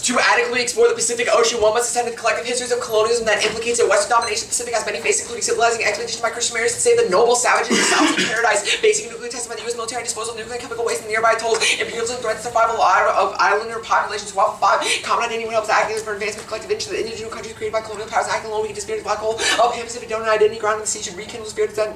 To adequately explore the Pacific Ocean, one must ascend to the collective histories of colonialism that implicates a Western domination of the Pacific has many faces, including civilizing expedition by Christian mariners to save the noble savages of South Sea paradise, basic nuclear testing by the U.S. military, disposal of nuclear and chemical waste in nearby atolls, imperialism threatens the survival of islander populations. 12.5. Common identity when helps acting for advancement of collective interest of the indigenous countries created by colonial powers, acting alone we can dispute the black hole of Pan-Pacific donor identity ground in the sea should rekindle spirits that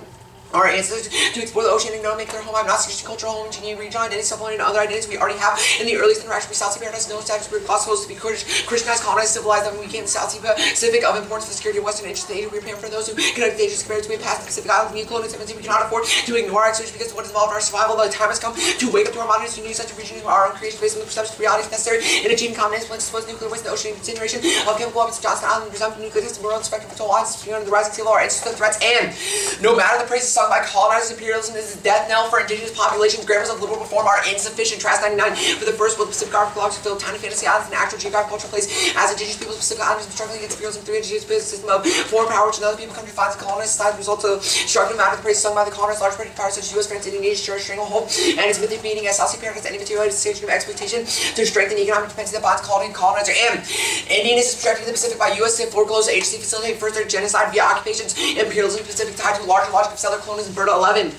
our ancestors to explore the ocean and make their home. I'm not suggesting cultural home, engineering, regional identity, supplementing other identities we already have in the earliest interaction with South Sea paradise. No established group class hosts to be Christianized, colonized, civilized, that we can in the South Sea Pacific of importance for the security of Western interests. We are preparing for those who connect the ages compared to past the Pacific Islands, new colonialism, we cannot afford to ignore our exclusion because of what is involved in our survival. The time has come to wake up to our modern new such a region of our own creation based on the perception of reality necessary in achieving common plans to suppose nuclear waste in the ocean, incineration of chemical weapons to Johnson Island, presumptive nuclear testing, world spectrum for total lines, under the rising sea level, our ancestors threats, and no matter the praises sung by colonizers, imperialism is the death knell for indigenous populations. Grammars of liberal reform are insufficient. Trask 99 for the first world Pacific archaeological field, tiny fantasy islands, an actual geographic cultural place as indigenous peoples of Pacific Islands struggling against imperialism through indigenous business system of foreign power which another people come to find the colonized side results of struggling matter of the praise sung by the colonized large British powers such as U.S., France, Indonesia, Church, Stranglehold, and its mythic meaning as South Sea paradise, any material station of exploitation to strengthen the economic dependency that binds colony and colonizer. And Indian is subjected to the Pacific by U.S. foreclosed agency facilitating further genocide via occupations, imperialism, Pacific tied to larger logic of settler colonialism. Bird 11.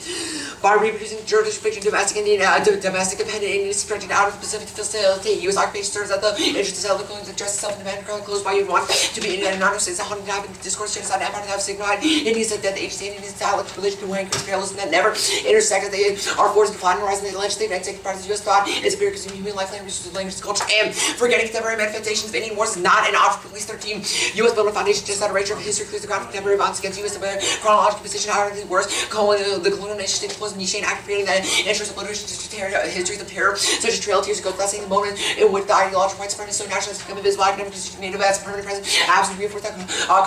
By reproducing jurisdiction, domestic Indian, domestic dependent Indians subjected out of the Pacific to facilitate U.S. occupation serves at the interest of settler colonies, address self-independent closed by you want to be Indian and non-States, a hundred have discourse, genocide, empire, have signified Indians that the agency Indians dialect religion to increase parallelism that never intersect, they are forced to find horizon, they legislate and take part of the U.S. thought is a because of human life, language, culture, and forgetting contemporary manifestations of Indian wars is not an option for at least 13 U.S. building foundation, just that erasure of history, clears the ground for contemporary violence against U.S. chronological position, hierarchy worse, the colonial nation state deploys niche and act creating that interest of literature histories of terror, such as Trail of Tears, goes blessing the moment in which the ideological white supremacy is so national as to become invisible, academic native as a permanent present, absolutely reinforce that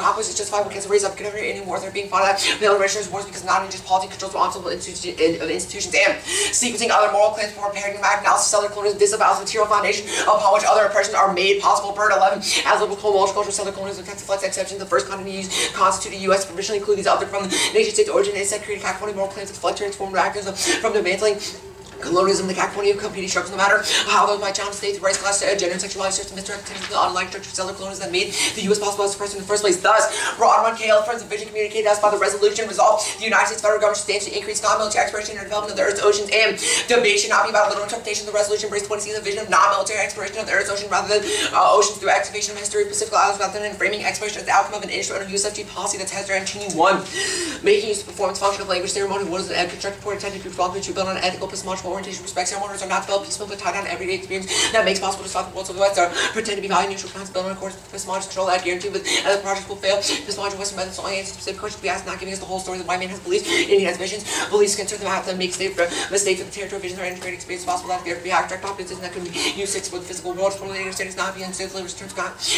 conquest is justified against the raise up contemporary Indian wars that are being fought at the registrars wars because not just politics controls responsible of institutions and sequencing other moral claims for paradigmatic analysis of settler colonialism disavows the material foundation upon which other oppressions are made possible. Bird 11 as liberal multicultural settler colonialism attempts to flex exceptions. The first continent constitute the U.S. provisionally include these other from the nation states origin instead creating cacophony moral claims to flex transformed actors from the mantling colonialism, the cacophony of competing structures, no matter how those might challenge states, race, class, gender, and sexuality, system, misrepresentation, the online structure of settler colonialism that made the U.S. possible as oppressor in the first place. Thus, brought on KL friends of vision communicated as by the resolution resolved, the United States federal government substantially increased non-military exploration and development of the Earth's oceans, and debate should not be about a literal interpretation of the resolution embraced 20 seasons of vision of non-military exploration of the Earth's ocean rather than oceans through excavation of history of Pacific Islands rather than framing exploration as the outcome of an instrument of USFG policy that's has their 1. Making use of performance function of language ceremony, what is an constructive report intended to be developed to build on an ethical, epistemological orientation, respect ceremony are not developed peaceful but tied down to everyday experience that makes possible to stop the world. So the West are pretend to be value neutral plans built on accordance with epistemological control that guarantee with the project will fail. Epistemological Western methods only answer specific questions to be asked, not giving us the whole story. The white man has beliefs, Indian has visions, beliefs concern them have to make mistake for the territory visions are integrated experience possible that there be direct opposites that can be used for the physical world. Formally understand is not being incidentally returns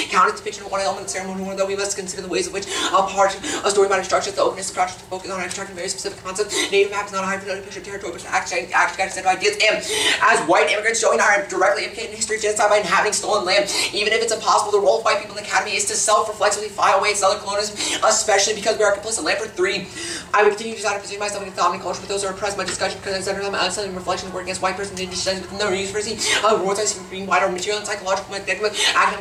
counted depiction of one element of ceremony, one though we must consider the ways in which a story might instruct us the openness of project to focus on abstracting very specific concepts. Native map is not a hypothetical picture of territory, but actually guided set of ideas. And as white immigrants showing are directly implicated in history of genocide by inhabiting stolen land. Even if it's impossible, the role of white people in the academy is to self-reflexively file away at settler colonialism, especially because we are complicit. Land for 3. I would continue to try to position myself in the dominant culture with those who are oppressed. My discussion because I center them outside in reflection of work against white persons and indigenous within the university. Words I see from being white are material and psychological, academic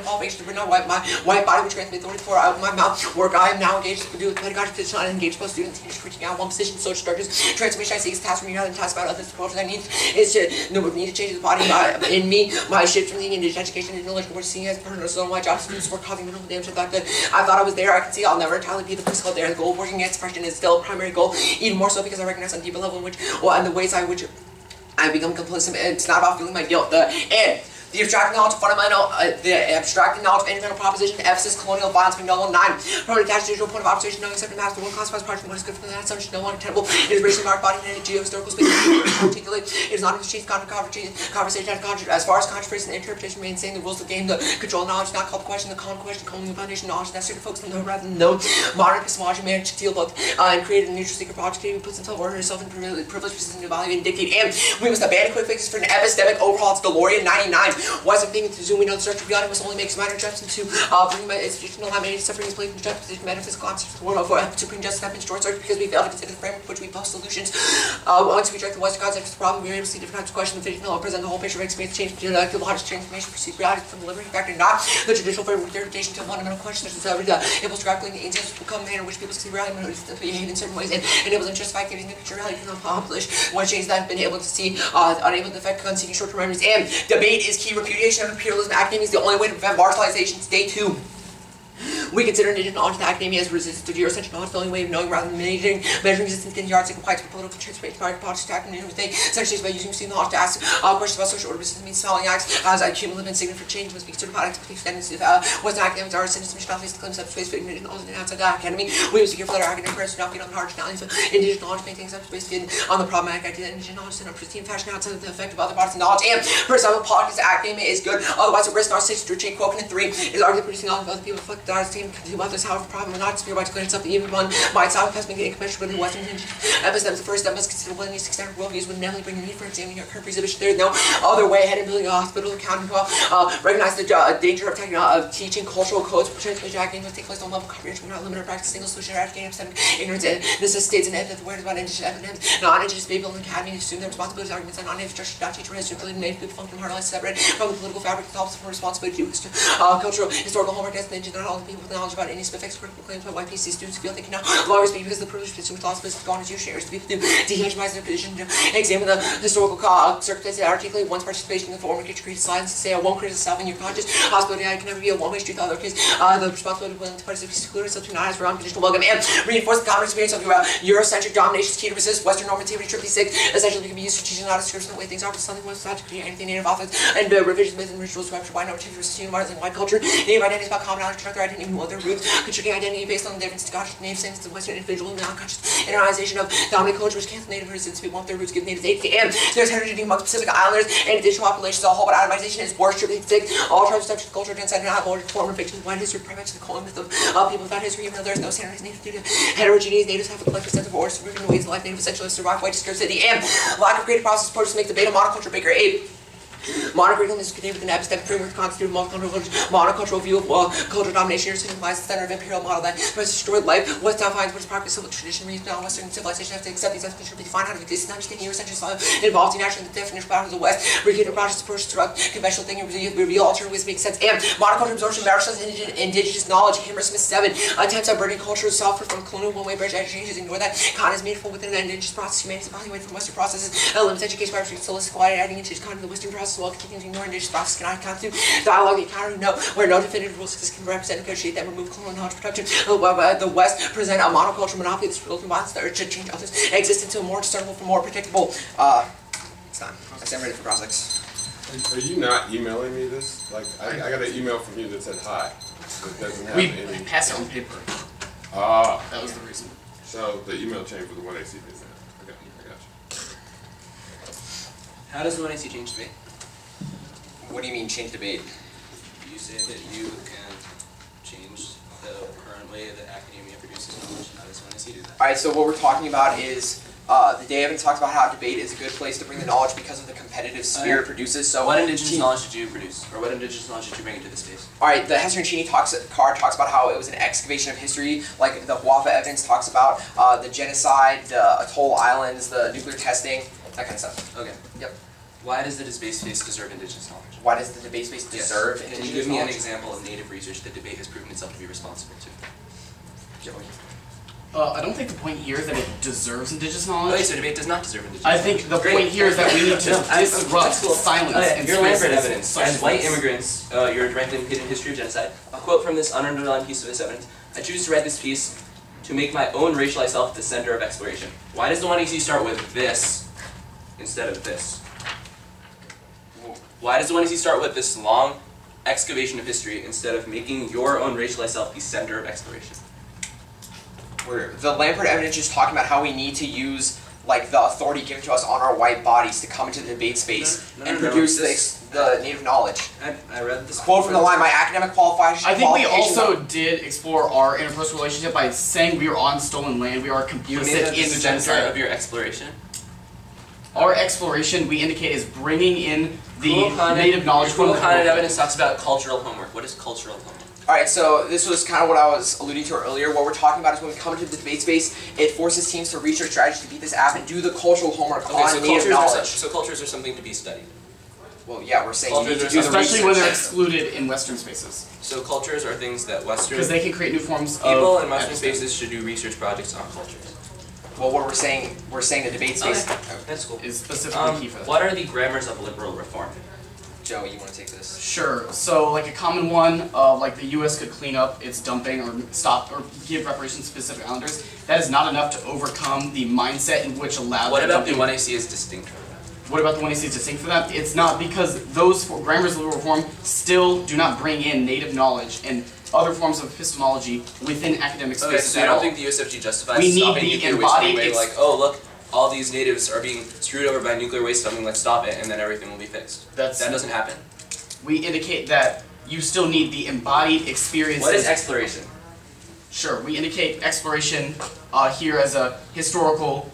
qualifications to bring out my white body which grants me authority for out of my mouth. Work I am now engaged to do with pedagogic position and engaged both students and teachers critiquing out one position, social structures. Transformation I see is task from you and task about others. The culture that needs is to need to change the body in me. My shift from the indigenous education and knowledge we're seeing as personal. So my job is for causing minimal damage to the fact that I thought I was there. I can see I'll never entirely be the physical there. The goal of working against oppression is still a primary goal, even more so because I recognize on a deeper level in which, and the ways I which I become complicit. It's not about feeling my guilt. The abstracting knowledge of fundamental, proposition, emphasis, colonial violence, being null 9. From an attached digital point of observation, knowing separate maps, the one classifies part of what is good for the assumption, no longer tenable. It is racially marked body in a geohistorical space. Particularly, it is not in the chief conversation as far as controversy and interpretation remain saying the rules of the game, the control of knowledge, not called the question, the common question, calling the foundation knowledge necessary to focus on the rather than no. Modern epistemology managed to deal both and created a neutral secret project who puts himself or herself in privileged position to evaluate and dictate. And we must abandon quick fixes for an epistemic overhaul. It's DeLorean 99. Western thinking to Zoom, we know the structure of reality must only make some minor adjustments to bring my institutional laminated suffering is belief in justice, metaphysical concepts of the world of supreme justice have been short circuit because we fail to consider the framework which we post solutions. Once we direct the Western concept of the problem, we are able to see different types of questions. The fictional present the whole picture of experience change between the logic change information perceived reality from the liberating factor, not the traditional framework of interpretation to fundamental questions such as the impulse to grappling the instance will become a manner in which people see reality and behave in certain ways and enables them to justify giving the picture reality can accomplish one change that have been able to see unable to affect conceiving short-term memories. And debate is key. Repudiation of imperialism. Academia is the only way to prevent marginalization. Stay tuned. We consider indigenous knowledge that academia as resistance to geocentric knowledge, the only way of knowing rather than measuring resistance in yards and compliance with political transformation by politics to academia. They essentially by using student knowledge to ask questions about social order resistance means smelling acts as a cumulative and significant change must be certified expectations of Western academics are citizens which not face the claims of space for ignorant knowledge and outside the academy. We use to give further academic press to not feed on the harsh realities of indigenous knowledge, making subspace on the problematic idea that indigenous knowledge is in a pristine fashion outside of the effect of other bodies of knowledge. And for example, politics academia is good, otherwise a risk narcissistic to chain quote in 3 is arguably producing knowledge of other people reflect that team consume others, however problem or not, to be about to clear itself even one might solve has been getting conventional with the Western epistems. The first step must consider willingness to extend worldviews would inevitably bring the need for examining our current presumption. There is no other way ahead in building a hospital accounting well. Recognize the danger of teaching cultural codes for translation academia must take place on level comprehension. We not limit our practice single solution to eradicating epistemic ignorance and necessitates an evidence awareness about indigenous eponyms. Non-indigenous people in the academy assume their responsibilities arguments on non-native structure not teach race to include native people function hardly separated from the political fabric that helps from responsibility to cultural historical homework as the indigenous all the people with knowledge about any specific critical claims by white PC students feel they can no longer speak because the privilege of consumer philosophy is gone as you shares. The people to dehumanize their position to examine the historical circumstances that articulate one's participation in the form of create silence to say I won't criticize self in your conscious possibility I can never be a one-way street. The other case, the responsibility of willing to participate to seclude itself to not as for unconditional welcome and reinforce the common experience of Eurocentric domination is key to resist Western normativity. 6 essentially can be used to teach not a description of the way things are, but something was not to create anything native office and revisions myths and rituals rupture white normativity versus human and white culture. Native identities about common knowledge, their identity and other roots, constricting identity based on the difference to Scottish native sense of Western individual and non-conscious internalization of dominant culture which cancel native resistance. We want their roots, give natives agency, and there's heterogeneity among Pacific Islanders and additional populations as a whole, but atomization is worse. 6 all tribes subject to culture genocide and not ordered form of fiction. White history prevents the colon myth of people without history, even though there's no standardized native due to heterogeneity. Natives have a collective sense of order, superhuman ways of life. Native essentially survive white scarcity and lack of creative process approaches make the beta monoculture bigger. 8 Monocratal is contained within an epistemic framework constituted monocultural view of cultural domination. Your implies the center of imperial model that has destroyed life. What defines what is properly civil tradition means now Western civilization have to accept these definitions to be defined out of existence. Understanding Eurocentric involved in actually the definition of the West. Repeated process approach throughout conventional thinking reveal alternative ways to make sense. And monoculture absorption marginalizes indigenous knowledge. Hammer Smith 7 attempts at burning culture suffer from colonial one-way British education. Ignore that con is meaningful within an indigenous process. Humanity is evaluated from Western processes. Limits education by solicit quality adding into kind of the Western process while continuing to ignore indigenous process cannot constitute dialogue encounter no where no definitive rules can represent and negotiate that remove colonial knowledge production. The West present a monocultural monopoly that's built in bonds that should change others exist into a more discernible for more predictable it's time. I'm ready for cross-legs. Are you not emailing me this? Like I got an email from you that said hi. It doesn't have any. We passed it on paper. That was the reason. So the email chain for the 1AC is that. Okay, I got you. How does the 1AC change debate? What do you mean change debate? You say that you can change the current way that academia produces knowledge. How does 1AC do that? Alright, so what we're talking about is the day Evan talks about how debate is a good place to bring the knowledge because of the competitive sphere it produces. So what indigenous knowledge did you produce? Or what indigenous knowledge did you bring into the space? Alright, the Hester and Cheney card talks about how it was an excavation of history, like the Huafa evidence talks about the genocide, the atoll islands, the nuclear testing, that kind of stuff. Okay. Yep. Why does the debate space deserve indigenous knowledge? Why does the debate space deserve indigenous knowledge? Can you give me an example of native research that debate has proven itself to be responsible to? Joey. I don't think the point here is that it deserves indigenous knowledge. Okay, so debate does not deserve indigenous knowledge. I think the point here is that we need to disrupt silence and your spaces. Lambert evidence. As white immigrants, you're directly implicated in history of genocide. A quote from this underlined piece of this evidence. I choose to write this piece to make my own racialized self the center of exploration. Why does the 1AC start with this instead of this? Why does the 1AC start with this long excavation of history instead of making your own racialized self the center of exploration? Where the Lambert evidence is talking about how we need to use like the authority given to us on our white bodies to come into the debate space and produce the native knowledge. I read this quote from the line, my academic qualification. I think we also did explore our interpersonal relationship by saying we are on stolen land, we are complicit in the center genocide of your exploration. Our exploration, we indicate, is bringing in the Cool native knowledge from the content evidence talks about cultural homework. What is cultural homework? Alright, so this was kind of what I was alluding to earlier. What we're talking about is when we come into the debate space, it forces teams to research strategies to beat this app and do the cultural homework on native knowledge. So cultures are something to be studied. Well, yeah, we're saying you need to do the especially when they're research. excluded in Western spaces. So cultures are things that Western Because they can create new forms of people in Western episteme. spaces should do research projects on cultures. Well, what we're saying the debate space. Okay. That's cool. Is specifically key for that. What are the grammars of liberal reform? Joe, you want to take this? Sure. So, like a common one, like the U.S. could clean up its dumping or stop or give reparations to specific islanders. That is not enough to overcome the mindset in which allowed. What that about the dumping. 1AC is distinct from that? What about the one he sees distinct for that? It's not, because those grammars of liberal reform still do not bring in native knowledge and other forms of epistemology within academic Okay, spaces so you at don't all. think the USFG justifies We need stopping the nuclear waste embodied anyway, like, oh look, all these natives are being screwed over by nuclear waste dumping, let's stop it, and then everything will be fixed. That doesn't happen. We indicate that you still need the embodied experiences. What is exploration? Sure, we indicate exploration here as a historical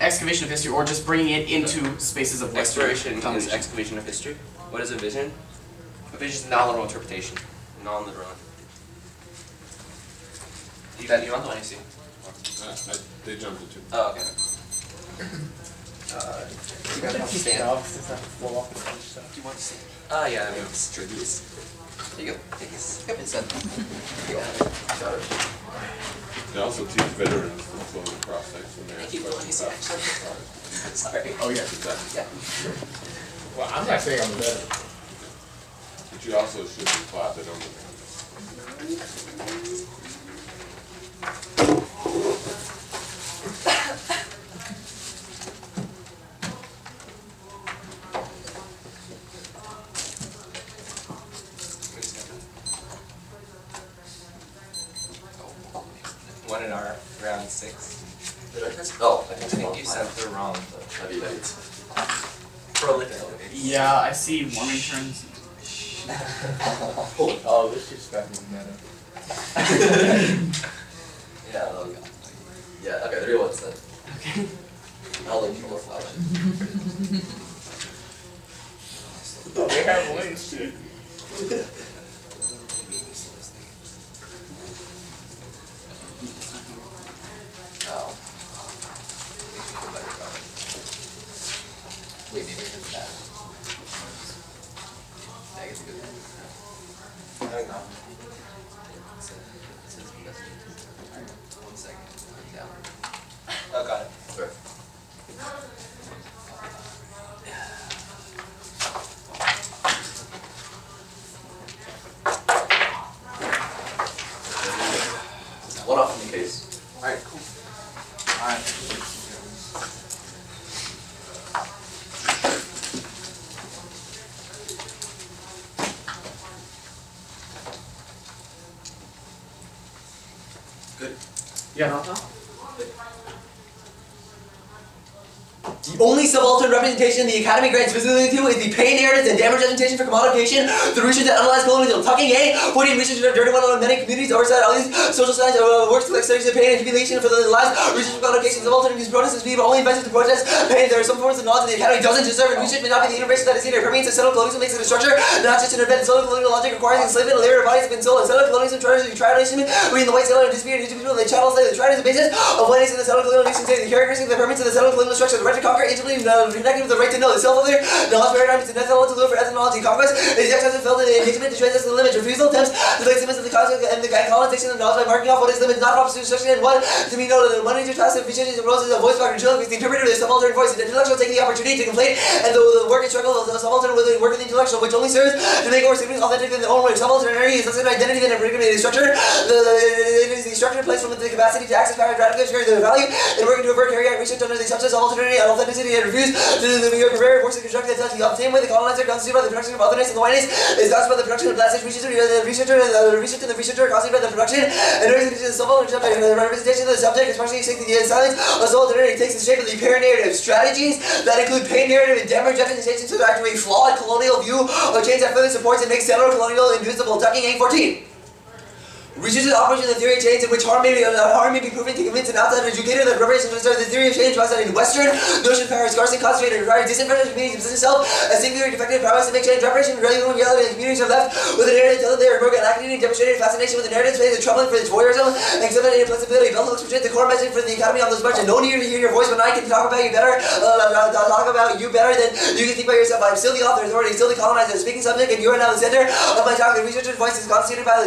excavation of history, or just bringing it into spaces of Western Exploration is domination. excavation of history. What is a vision? A vision is non-literal interpretation. Non-literal. You want the 1AC? They jumped into. Oh, okay. You guys want to stand? Do you want to stand? Oh, yeah, that Yeah, makes it's tricky. There you go. Take this. Yep, it's done. They also teach veterans to flow the cross-section when they Thank you for letting me see, actually. Sorry. Oh yeah. Yeah. Well, I'm not saying I'm a veteran. But you also should be plotted on the. One in our round 6. Oh, I think you sent the wrong prolific. Yeah, I see one returns. Oh, this shit's fucking meta. Yeah, okay. Yeah, okay, the real one's then. Okay. I'll look for more flowers. They have links, shit. Oh. Wait, maybe it's that. Yeah, I guess it could be. I don't know. It says messages. Alright, 1 second. I'm down. Oh, got it. Sure. One off in the case. Alright, cool. Alright. Good. Yeah. The only subaltern representation the Academy grants visibility to is the pain narratives and damage representation for commodification, the research that analyze colonialism, tucking A, putting research in dirty one on many communities, oversight all these social science works to studies of pain and humiliation for the lives, research for commodification, subaltern these protests people only invented to protest pain. There are some forms of knowledge that the Academy doesn't deserve, and research may not be the innovation that is needed. Permeates and settled colonialism makes it a structure, not just an event. Settled colonial logic requires enslavement of labor bodies have been sold, and settled colonialism tries to tribalism between the white settler and disputed people, they chattel say the triad is the basis of what is in the settled colonial nation say the characteristics of the permeates of the settled colonial structure, the right to conquer, intimately connected with the right to know, the self-other, the lost paradigm is the necessary to live for ethnology, conquest, is the exercise felt in the intimate to transcend the limits, refusal attempts to place limits of the concept and the colonization of knowledge by marking off what is limits, not proposition and what to be noted. The money to task efficiency and roses of voice factor children is the interpreter of the subaltern voice. The intellectual taking the opportunity to complain and the work and struggle of the subaltern with the work of the intellectual, which only serves to make our siblings authentic in their own way. Subalternity is an identity and a predicament structure. It is the structure placed from the capacity to access power, gratification, the value, and working to avert carry out research under the substance of alternity and authenticity and refuse to be prepared force to construct the same way the colonizer constituted by the production of otherness and the whiteness is caused by the production of plastic research and the researcher caused by the production and the subaltern representation of the subject, especially the silence of subalternity takes the shape of the pair narrative strategies that include pain narrative and damage representation to actually a flawed colonial view of change that further supports and makes settler colonial invisible. Tucking A14. Researchers operation of the theory of change in which harm may be proven to convince an outsider educator that preparation to start the theory of change was that in Western notion power is scarcely concentrated and requires disenfranchised communities to possess itself a singular defective prowess to make change. Reparation really when reality and communities are left with a narrative until they are broken. Academia demonstrated fascination with the narrative space is troubling for its voyeurism and exhibited inflexibility. Bell looks the core message for the Academy on this bunch and no need to hear your voice when I can talk about you better. Talk about you better than you can think about yourself. I'm still the author, authority, still the colonizer, speaking subject, and you are now the center of my talk. The researcher's voice is constituted by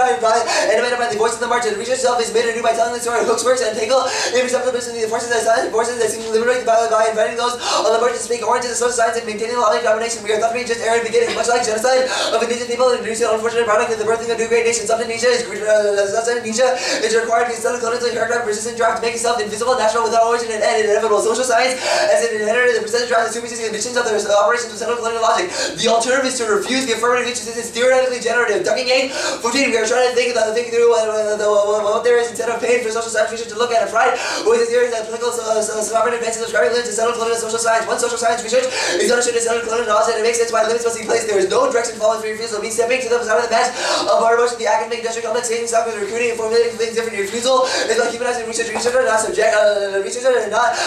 animated by the voice of the march. The research itself is made anew by telling the story of hooks, works, and tangle imperceptible between the forces that silence and forces that seem to liberate by inviting those on the march to speak orange to the social science and maintaining the logic domination. We are thought to be just arrogant beginning, much like genocide of indigenous people and producing an unfortunate product of the birthing of new great nations. Something Nietzsche is required to instill a colonial character of persistent drive to make itself invisible, national, without origin and end, inevitable. Social science as an inherited the persistent drive, the superseding ambitions of the operations of settled colonial logic. The alternative is to refuse the affirmative which is theoretically generative. Ducking game 14, we are trying to think through what there is instead of pain for social science research to look at and pride with the theories that political sovereign advances of describing limits to settled colonial social science. One social science research is understood as settled colonial knowledge and it makes sense why limits must be placed. There is no direction following for refusal. It means stepping to the side of the match of our emotion, the academic industrial complex, saving stock with recruiting and formulating things different. Refusal is like humanizing research. Researcher not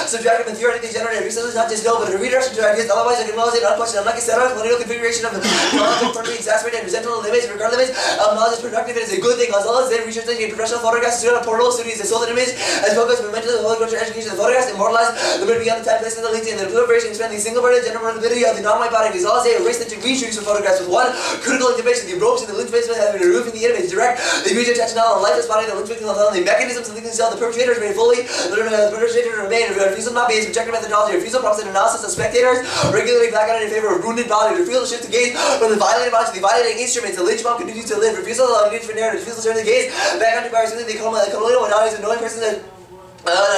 subjective and theoretically generative. Refusal is not just no, but a redirection to ideas. Otherwise, it can well as an unquestioned, unlike a settled colonial configuration of knowledge perfectly exacerbated and resentful limits, regard limits. Knowledge is productive. It is a good thing. As well as then research taking professional photographs, student of portable studies, the sold image as focus momentum of the whole culture education. The photographs immortalized the movie beyond the time, place, and the leads and the proliferation expanding the single-minded gender mortality of the non-white body. As well as they erase the reshoots of photographs with one critical intervention. The ropes and the lens placement have been removed from the image. Direct the immediate attention on the lifeless body, the lens victim on the mechanisms of the cell. The perpetrators remain fully. The perpetrator remain. Refusal not be a subjective methodology. Refusal prompts an analysis of spectators regularly back out in favor of wounded body. Refusal shifts the gaze from the violated body to the violating instruments. The lynch mob continues to live. Refusal needs for narrative. Refusal turns the gaze back onto power. Something they call colonial modalities of knowing persons that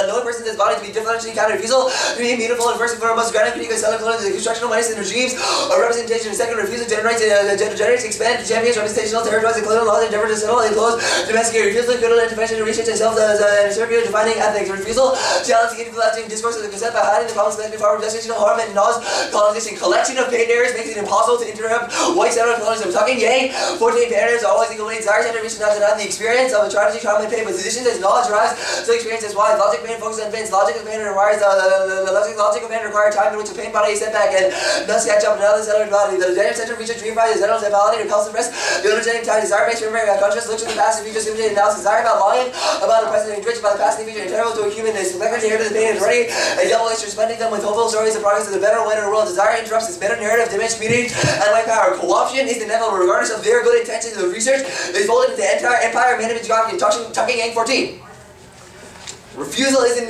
knowing persons as body to be differentially counter. Refusal to be beautiful and first and foremost granted critique of selling colonial the constructional minus and regimes or representation. Second, refusal generates expand to champions representational territories and colonial laws endeavor to settle and close domestic. Refusal to critical intervention to research itself as a circular defining ethics. Refusal challenge the intellectual discourse of the consent by hiding the problems connected to gestational harm and cause colonization. Collection of pain narratives makes it impossible to interrupt white settled colonialism. Tucking yang 14 pain narratives always equally desires intervention not deny the experience of a tragedy, trauma, and pain, but physicians as knowledge rise so experience as why. Logic pain focuses on pains. Logic of pain requires logic of pain requires time in which the pain body is set back and thus catch up another settled body. The gender center research reifies the settled validity repulsive rest. The understanding time desire based memory about conscious looks at the past and future simulated analysis. Desire about volume about the present enriched by the past and future integral to a human is connected to the pain is ready. A double is responding them with hopeful stories of progress of the better way in the world. Desire interrupts this better narrative, diminished community and white power. Co-option is the inevitable regardless of their good intentions of research. Is folded into the entire empire management geography. Tucking Yang 14. Refusal is in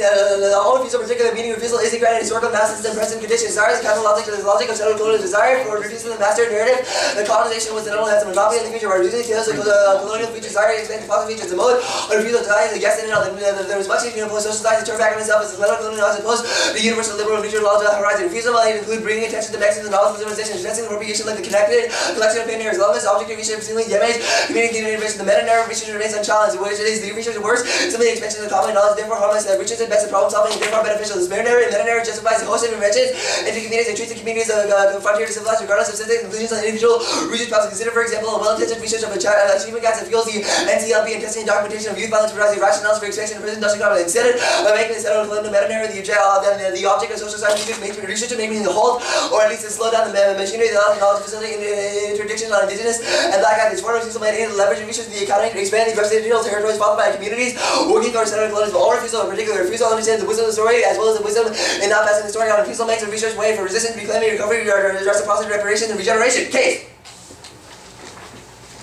all refusal, particular meaning refusal is in granted historical masses and present conditions. Desire is the kind of logic to the logic of settled colonial desire for refusing the master narrative. The colonization was the only has a monopoly in the future by reducing tales of colonial features. Desire explains the positive features. The mode of refusal to die is a yes and no. There was much uniform social science to turn back on itself as the colonial as opposed to the universal liberal future laws of the horizon. Refusal might include bringing attention to mechanisms of knowledge civilization, suggesting the propagation like the connected collection of pain narratives. Elements, object of research, seemingly damage, communicating innovation. The meta narrative research remains unchallenged, which is the research worse, simply the expansion of the common knowledge, therefore harmless, that research is best at problem solving and therefore beneficial. This meta-narrative justifies the host of inventions into communities and treats the communities of frontier to civilized regardless of specific conclusions on individual research problems. Consider, for example, a well-intentioned research of achievement gaps that fuels the NCLB and testing and documentation of youth violence providing rationales for expansion of prison industrial complex. Instead of making the settled colonial meta-narrative the object of social science research to making the halt or at least to slow down the machinery that allows knowledge facilitating interdictions on indigenous and black athletes. Foreign refusal made in leverage research the economy to expand the representational territories followed by communities working towards settled colonialism. All refusal, in particular refusal, understands the wisdom of the story as well as the wisdom in not passing the story on. Refusal makes a research way for resistance, reclaiming, recovery, reciprocity, reparation, and regeneration. Case.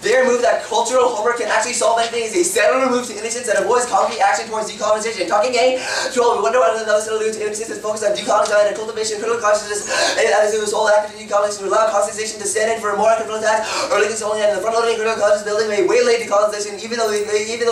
Their move that cultural homework can actually solve anything is a settler move to innocence that avoids concrete action towards decolonization. Talking A, 12, we wonder whether another settler move to innocence is focused on decolonization and cultivation, critical consciousness, and as it was whole act of decolonization to allow colonization to stand in for a more uncontrolled task, or linking solely in the front-loading critical conscious building may waylay decolonization, even though the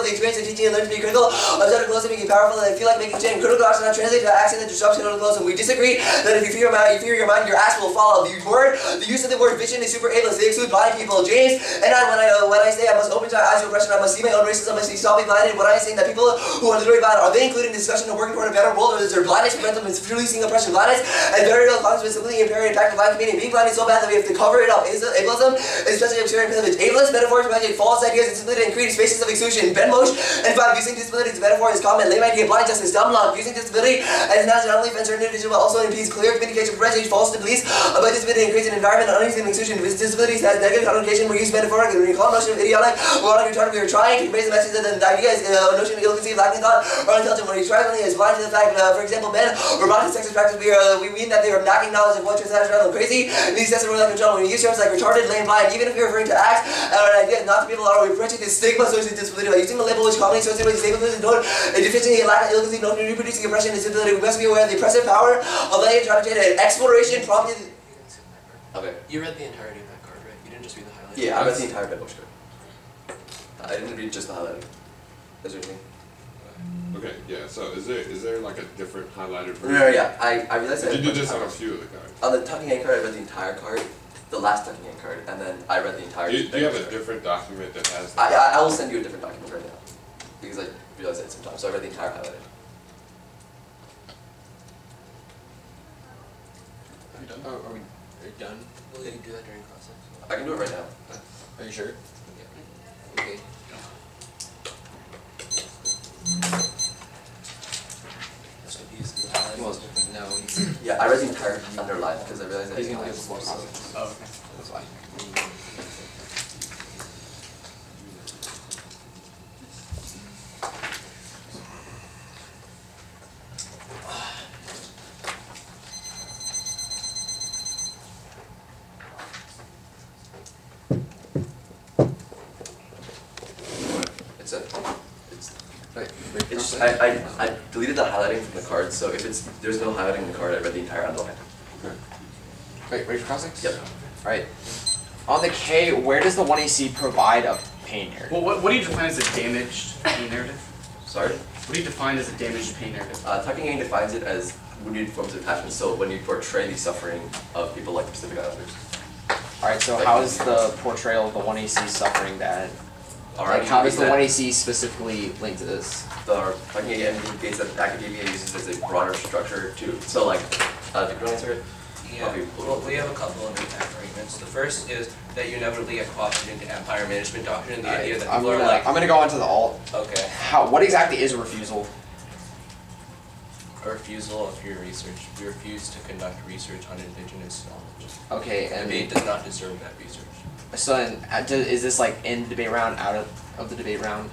experience of teaching and learning to be critical, of settler closely making powerful, and they feel like making change. Critical conscious not translate to action that disrupts critical close, and we disagree that if you fear your mind, your ass will follow. The use of the word vision is super ableist. They exclude blind people. James and I, when when I say I must open to eyes to oppression, I must see my own racism, I must stop being blinded. When I say that people who are literally blind, are they including the discussion of working toward a better world, or is their blindness prevent them from truly seeing oppression? Blindness and very real conflict with simply impairing impact of blind community. Being blind is so bad that we have to cover it up. Ableism, especially obscuring privilege. Ableist metaphors provide false ideas and simply to create spaces of exclusion. Ben Mosh and 5 using disability as a metaphor is common. Lame idea, blind justice, dumb luck. Using disability as not only offends certain individual, but also impedes clear communication, preventing false beliefs about disability and creates an environment of uneasy exclusion. Disabilities has negative connotation. We use metaphoric and recall notion of idiotic. Moronic retarded. We are trying to convey the message that the idea is a notion of ill-conceived, lacking thought, or unintelligent. When we try something is blind to the fact, for example, men robotic sexist practice, we mean that they are lacking knowledge of what translates around them crazy. These tests are really control. When we use terms like retarded, lame, blind, even if we are referring to acts or ideas, not to people, are we preaching this stigma associated with disability by using the label which commonly associated with disability, a deficiency, a lack of ill-conceived, no reproducing oppression, and disability. We must be aware of the oppressive power of letting try to create an exploration prompted. Okay. You read the entirety of that card, right? You didn't just read the highlights? Yeah, I read the entire Burch card. I didn't read just the highlighting. Is there anything? Okay, yeah, so is there like a different highlighted version? No, yeah, I realized that. You did this on a few of the cards. On the tucking in card, I read the entire card, the last tucking in card, and then I read the entire. Do you have a different document that has? I will send you a different document right now, because I realized that sometimes. So I read the entire highlighting. Are we done? Will you do that during class? I can do it right now. Are you sure? Yeah. Okay. Let's use the highlights. No, Yeah, I read the entire underline because I realized that. he's gonna do before process. Oh, okay. That's why. I deleted the highlighting from the card, so if there's no highlighting in the card, I read the entire underline. Wait, ready for crossings? Yep. Alright. On the K, where does the 1AC provide a pain narrative? Well, what do you define as a damaged pain narrative? Sorry? What do you define as a damaged pain narrative? Tucking in defines it as wounded forms of attachment, so when you portray the suffering of people like the Pacific Islanders. Alright, so how is the portrayal of the 1AC suffering that? Alright, Like, how does the 1AC specifically link to this? The tucking in indicates that academia uses as a broader structure too. So like, do you want to answer it? Yeah, well, we have a couple of arguments. The first is that you inevitably get co-opted into empire management doctrine, the idea that people are like, I'm gonna go on to the alt. okay, What exactly is a refusal? a refusal of your research. We refuse to conduct research on indigenous knowledge. Okay, The and debate does not deserve that research. so then, is this like in the debate round, out of the debate round?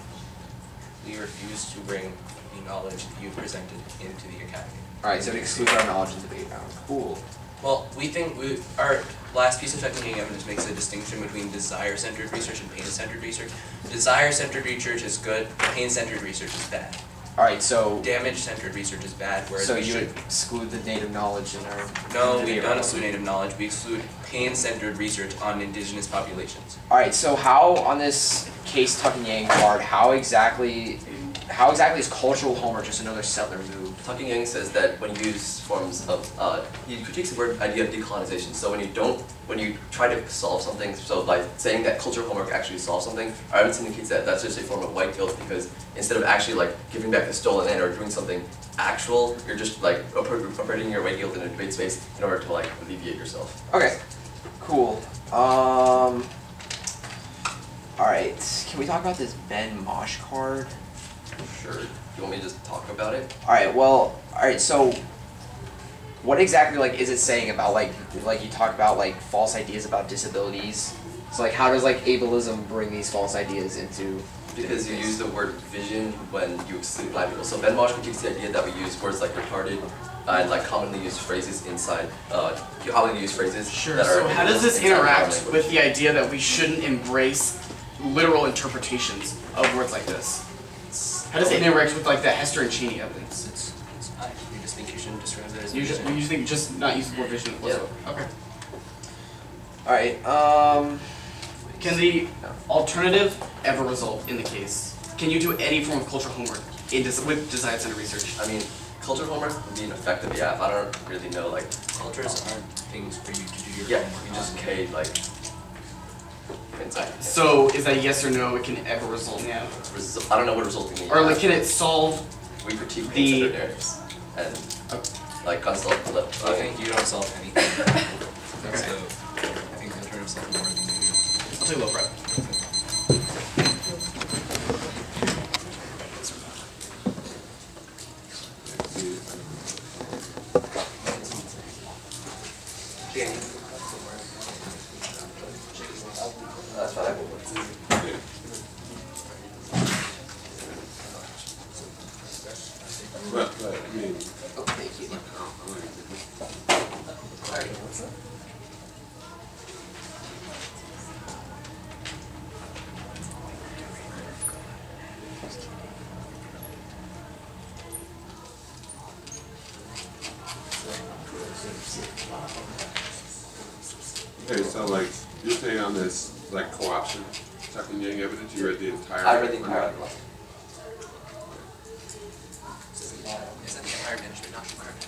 We refuse to bring the knowledge that you presented into the academy. Alright, so it excludes our knowledge in the debate round. Cool. Well, we think our last piece of technique evidence makes a distinction between desire-centered research and pain-centered research. Desire-centered research is good, pain-centered research is bad. Alright, so Damage-centered research is bad, whereas so we you should... would exclude the native knowledge in our No, we debate don't round. exclude native knowledge, we exclude pain-centered research on indigenous populations. Alright, so how on this case Tuck and Yang card, how exactly is cultural homework just another settler move? Tucking Yang says that when you use forms of, he critiques the word idea of decolonization. So when you try to solve something, so by saying that cultural homework actually solves something, our evidence indicates that that's just a form of white guilt because instead of actually like giving back the stolen land or doing something actual, you're just like operating your white guilt in a debate space in order to like alleviate yourself. Okay. Cool. Alright, can we talk about this Ben Mosh card? Sure. Do you want me to just talk about it? Alright, so what exactly like is it saying about like you talk about like false ideas about disabilities? So like how does like ableism bring these false ideas into? Because you use the word vision when you exclude blind people. So Ben Mosh critiques the idea that we use words like retarded and like commonly used phrases inside, commonly used phrases. Sure, that so are how does this inside our interact language. with the idea that we shouldn't embrace literal interpretations of words like this? How does it interact with like the Hester and Cheney evidence? It's not. We just think you shouldn't describe that as a You vision. usually just not use the word vision whatsoever. Okay. Alright, Can the alternative ever result in the case? Can you do any form of cultural homework with desire-centered research? I mean, cultural homework would be an effective, yeah. I don't really know, like, Cultures aren't things for you to do your yeah, homework you just on. K, like, So is that yes or no? It can ever result in I don't know what resulting means. or like can it solve? We critique the- the narratives and like consult flip. I think you don't solve anything. So I think the alternative solve more than you do. I'll take a low prep. That's fine. But I mean, Oh, thank you. okay, so like you're saying on this like co-option Tucking Yang evidence, you read the entire. I read the entire article. Is that the Empire Management Document?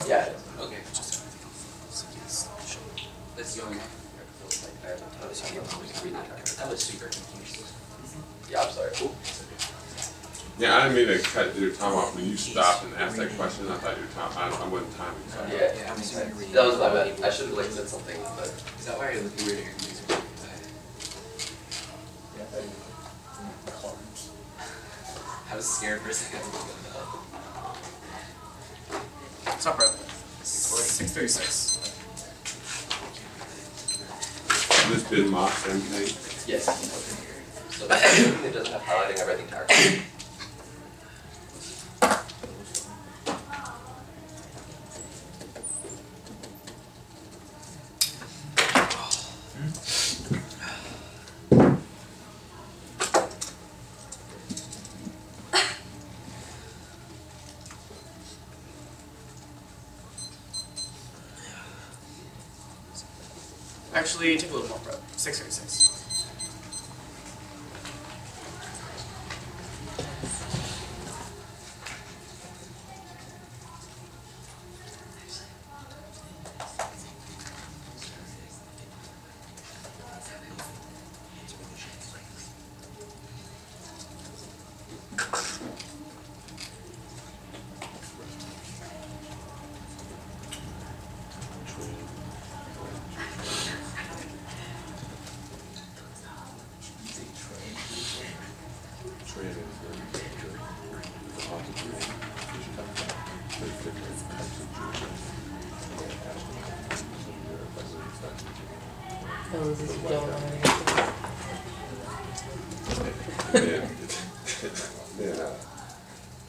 Yeah. Okay, just let's go. That was super confusing. Yeah, I'm sorry. Yeah, I didn't mean to cut your time off when you stopped and asked that question. I thought you were I wasn't timing. Sorry. Yeah. Yeah, I'm assuming you're reading. That was my bad. I should have like said something, but Is that why you're looking weird at your computer? I was scared for a second. Stop prep. 636. This been mock same thing. yes. So that's it doesn't have highlighting. I read the entire article. Actually, take a little more prep. 636.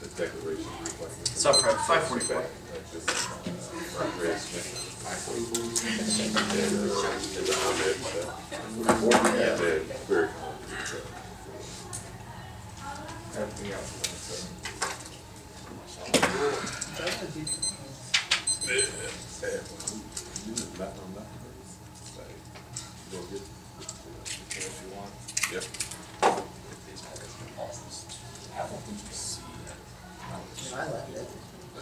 The declaration reflecting. Stop prep. 544. Everything else. Yep. I left it. I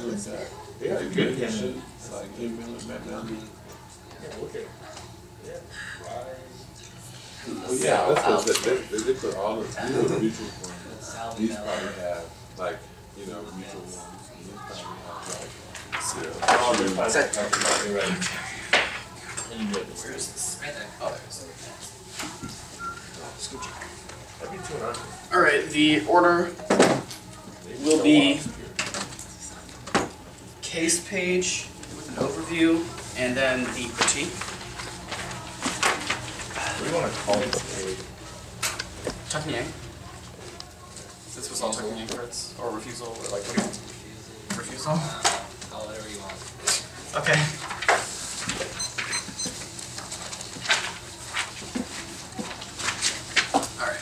did it. Yeah, you could. You should. Like, email it back down. Well, yeah, that's what they put all of the mutual funds. These probably have, like, mutual ones. And these probably have, Where is this? Right there. Oh, there it is. Alright, the order will be case page with an overview and then the critique. What do you want to call this page? Tucking Yang. This was all Tucking Yang cards? Or refusal? Or like, what do you want? Refusal? Call it whatever you want. Okay. Alright.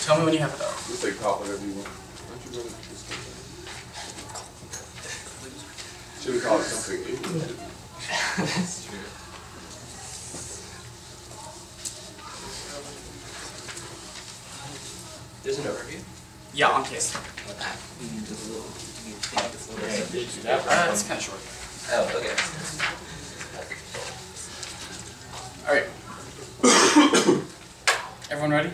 Tell me when you have it up. You say call whatever you want. Why don't you run it this way? Should we call it something? That's true. There's an overview. Yeah, on case. That's kind of short. Oh, okay. Alright. Everyone ready?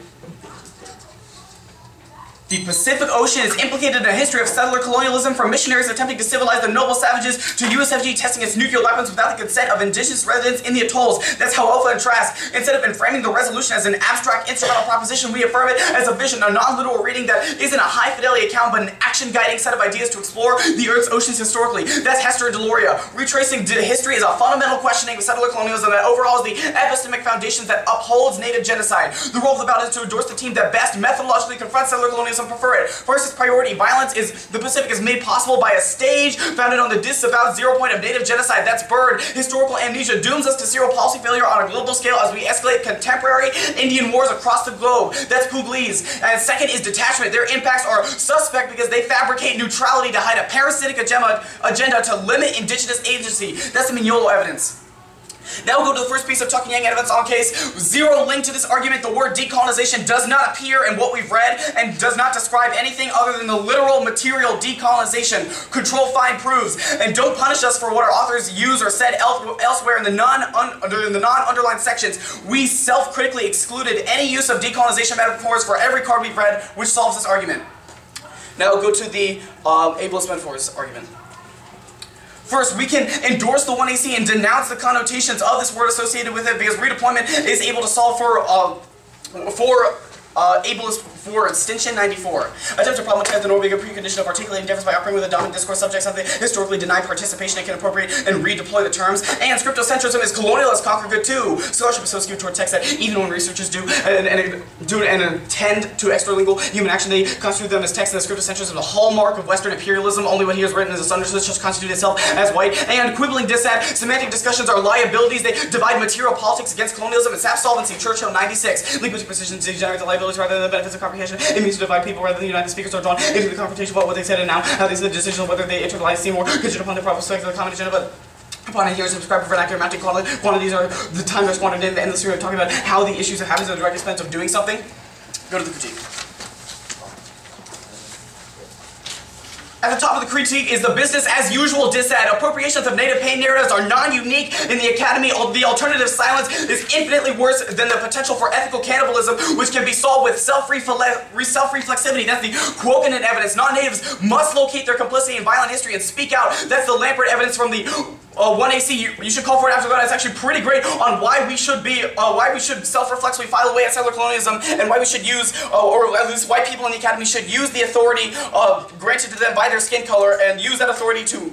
The Pacific Ocean is implicated in a history of settler colonialism, from missionaries attempting to civilize the noble savages to USFG testing its nuclear weapons without the consent of indigenous residents in the atolls. That's how Alpha and Trask, instead of framing the resolution as an abstract instrumental proposition, we affirm it as a vision, a non-literal reading that isn't a high-fidelity account but an action-guiding set of ideas to explore the Earth's oceans historically. That's Hester and Deloria. Retracing history is a fundamental questioning of settler colonialism that overhauls the epistemic foundations that upholds native genocide. The role of the ballot is to endorse the team that best methodologically confronts settler colonialism. Prefer it. First, its priority. Violence is the Pacific is made possible by a stage founded on the disavowed 0 point of native genocide. That's Bird. Historical amnesia dooms us to serial policy failure on a global scale as we escalate contemporary Indian wars across the globe. That's Pugliese. And second is detachment. Their impacts are suspect because they fabricate neutrality to hide a parasitic agenda to limit indigenous agency. That's the Mignolo evidence. Now we'll go to the first piece of Tuck and Yang evidence on case. Zero link to this argument. The word decolonization does not appear in what we've read and does not describe anything other than the literal material decolonization. Control find proves. And don't punish us for what our authors use or said elsewhere in the non-underlined sections. We self-critically excluded any use of decolonization metaphors for every card we've read, which solves this argument. Now we'll go to the ableist metaphors argument. First, we can endorse the 1AC and denounce the connotations of this word associated with it because redeployment is able to solve for extension 94. Attempt to problematize the Norwegian precondition of articulating difference by operating with a dominant discourse subjects of the historically denied participation and can appropriate and redeploy the terms. And scriptocentrism is colonial as conquer good too. Scholarship is so skewed toward text that even when researchers do and intend to extralingual human action, they constitute them as text, and the scriptocentrism is a hallmark of Western imperialism. Only what he has written is understood should constitute itself as white. And quibbling dissent, semantic discussions are liabilities. They divide material politics against colonialism and sap solvency. Churchill 96. Linguistic precision degenerates the liabilities rather than the benefits of comprehension. It means to divide people rather than unite. The speakers are drawn into the confrontation about what they said and now how they said the decision of whether they internalize Seymour contingent upon the prospects of the common agenda, but upon adherence to prescribed vernacular mounting quantities are the time that's wanted in the endless series of talking about how the issues of habits are the direct expense of doing something. Go to the critique. At the top of the critique is the business as usual dissent. Appropriations of native pain narratives are non-unique in the academy. The alternative silence is infinitely worse than the potential for ethical cannibalism, which can be solved with self-reflexivity. That's the Quokkanen evidence. Non-natives must locate their complicity in violent history and speak out. That's the Lampert evidence from the 1AC. You should call for it after that. It's actually pretty great on why we should self-reflexively file away at settler colonialism and why we should use, or at least white people in the academy should use the authority granted to them by their skin color and use that authority to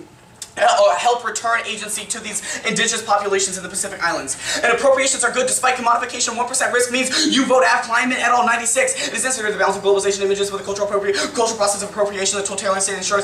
help return agency to these indigenous populations in the Pacific Islands. And appropriations are good despite commodification. 1% risk means you vote Av Kleinman et al. 96. It is necessary to balance the globalization images with the cultural process of appropriation. The totalitarian state ensures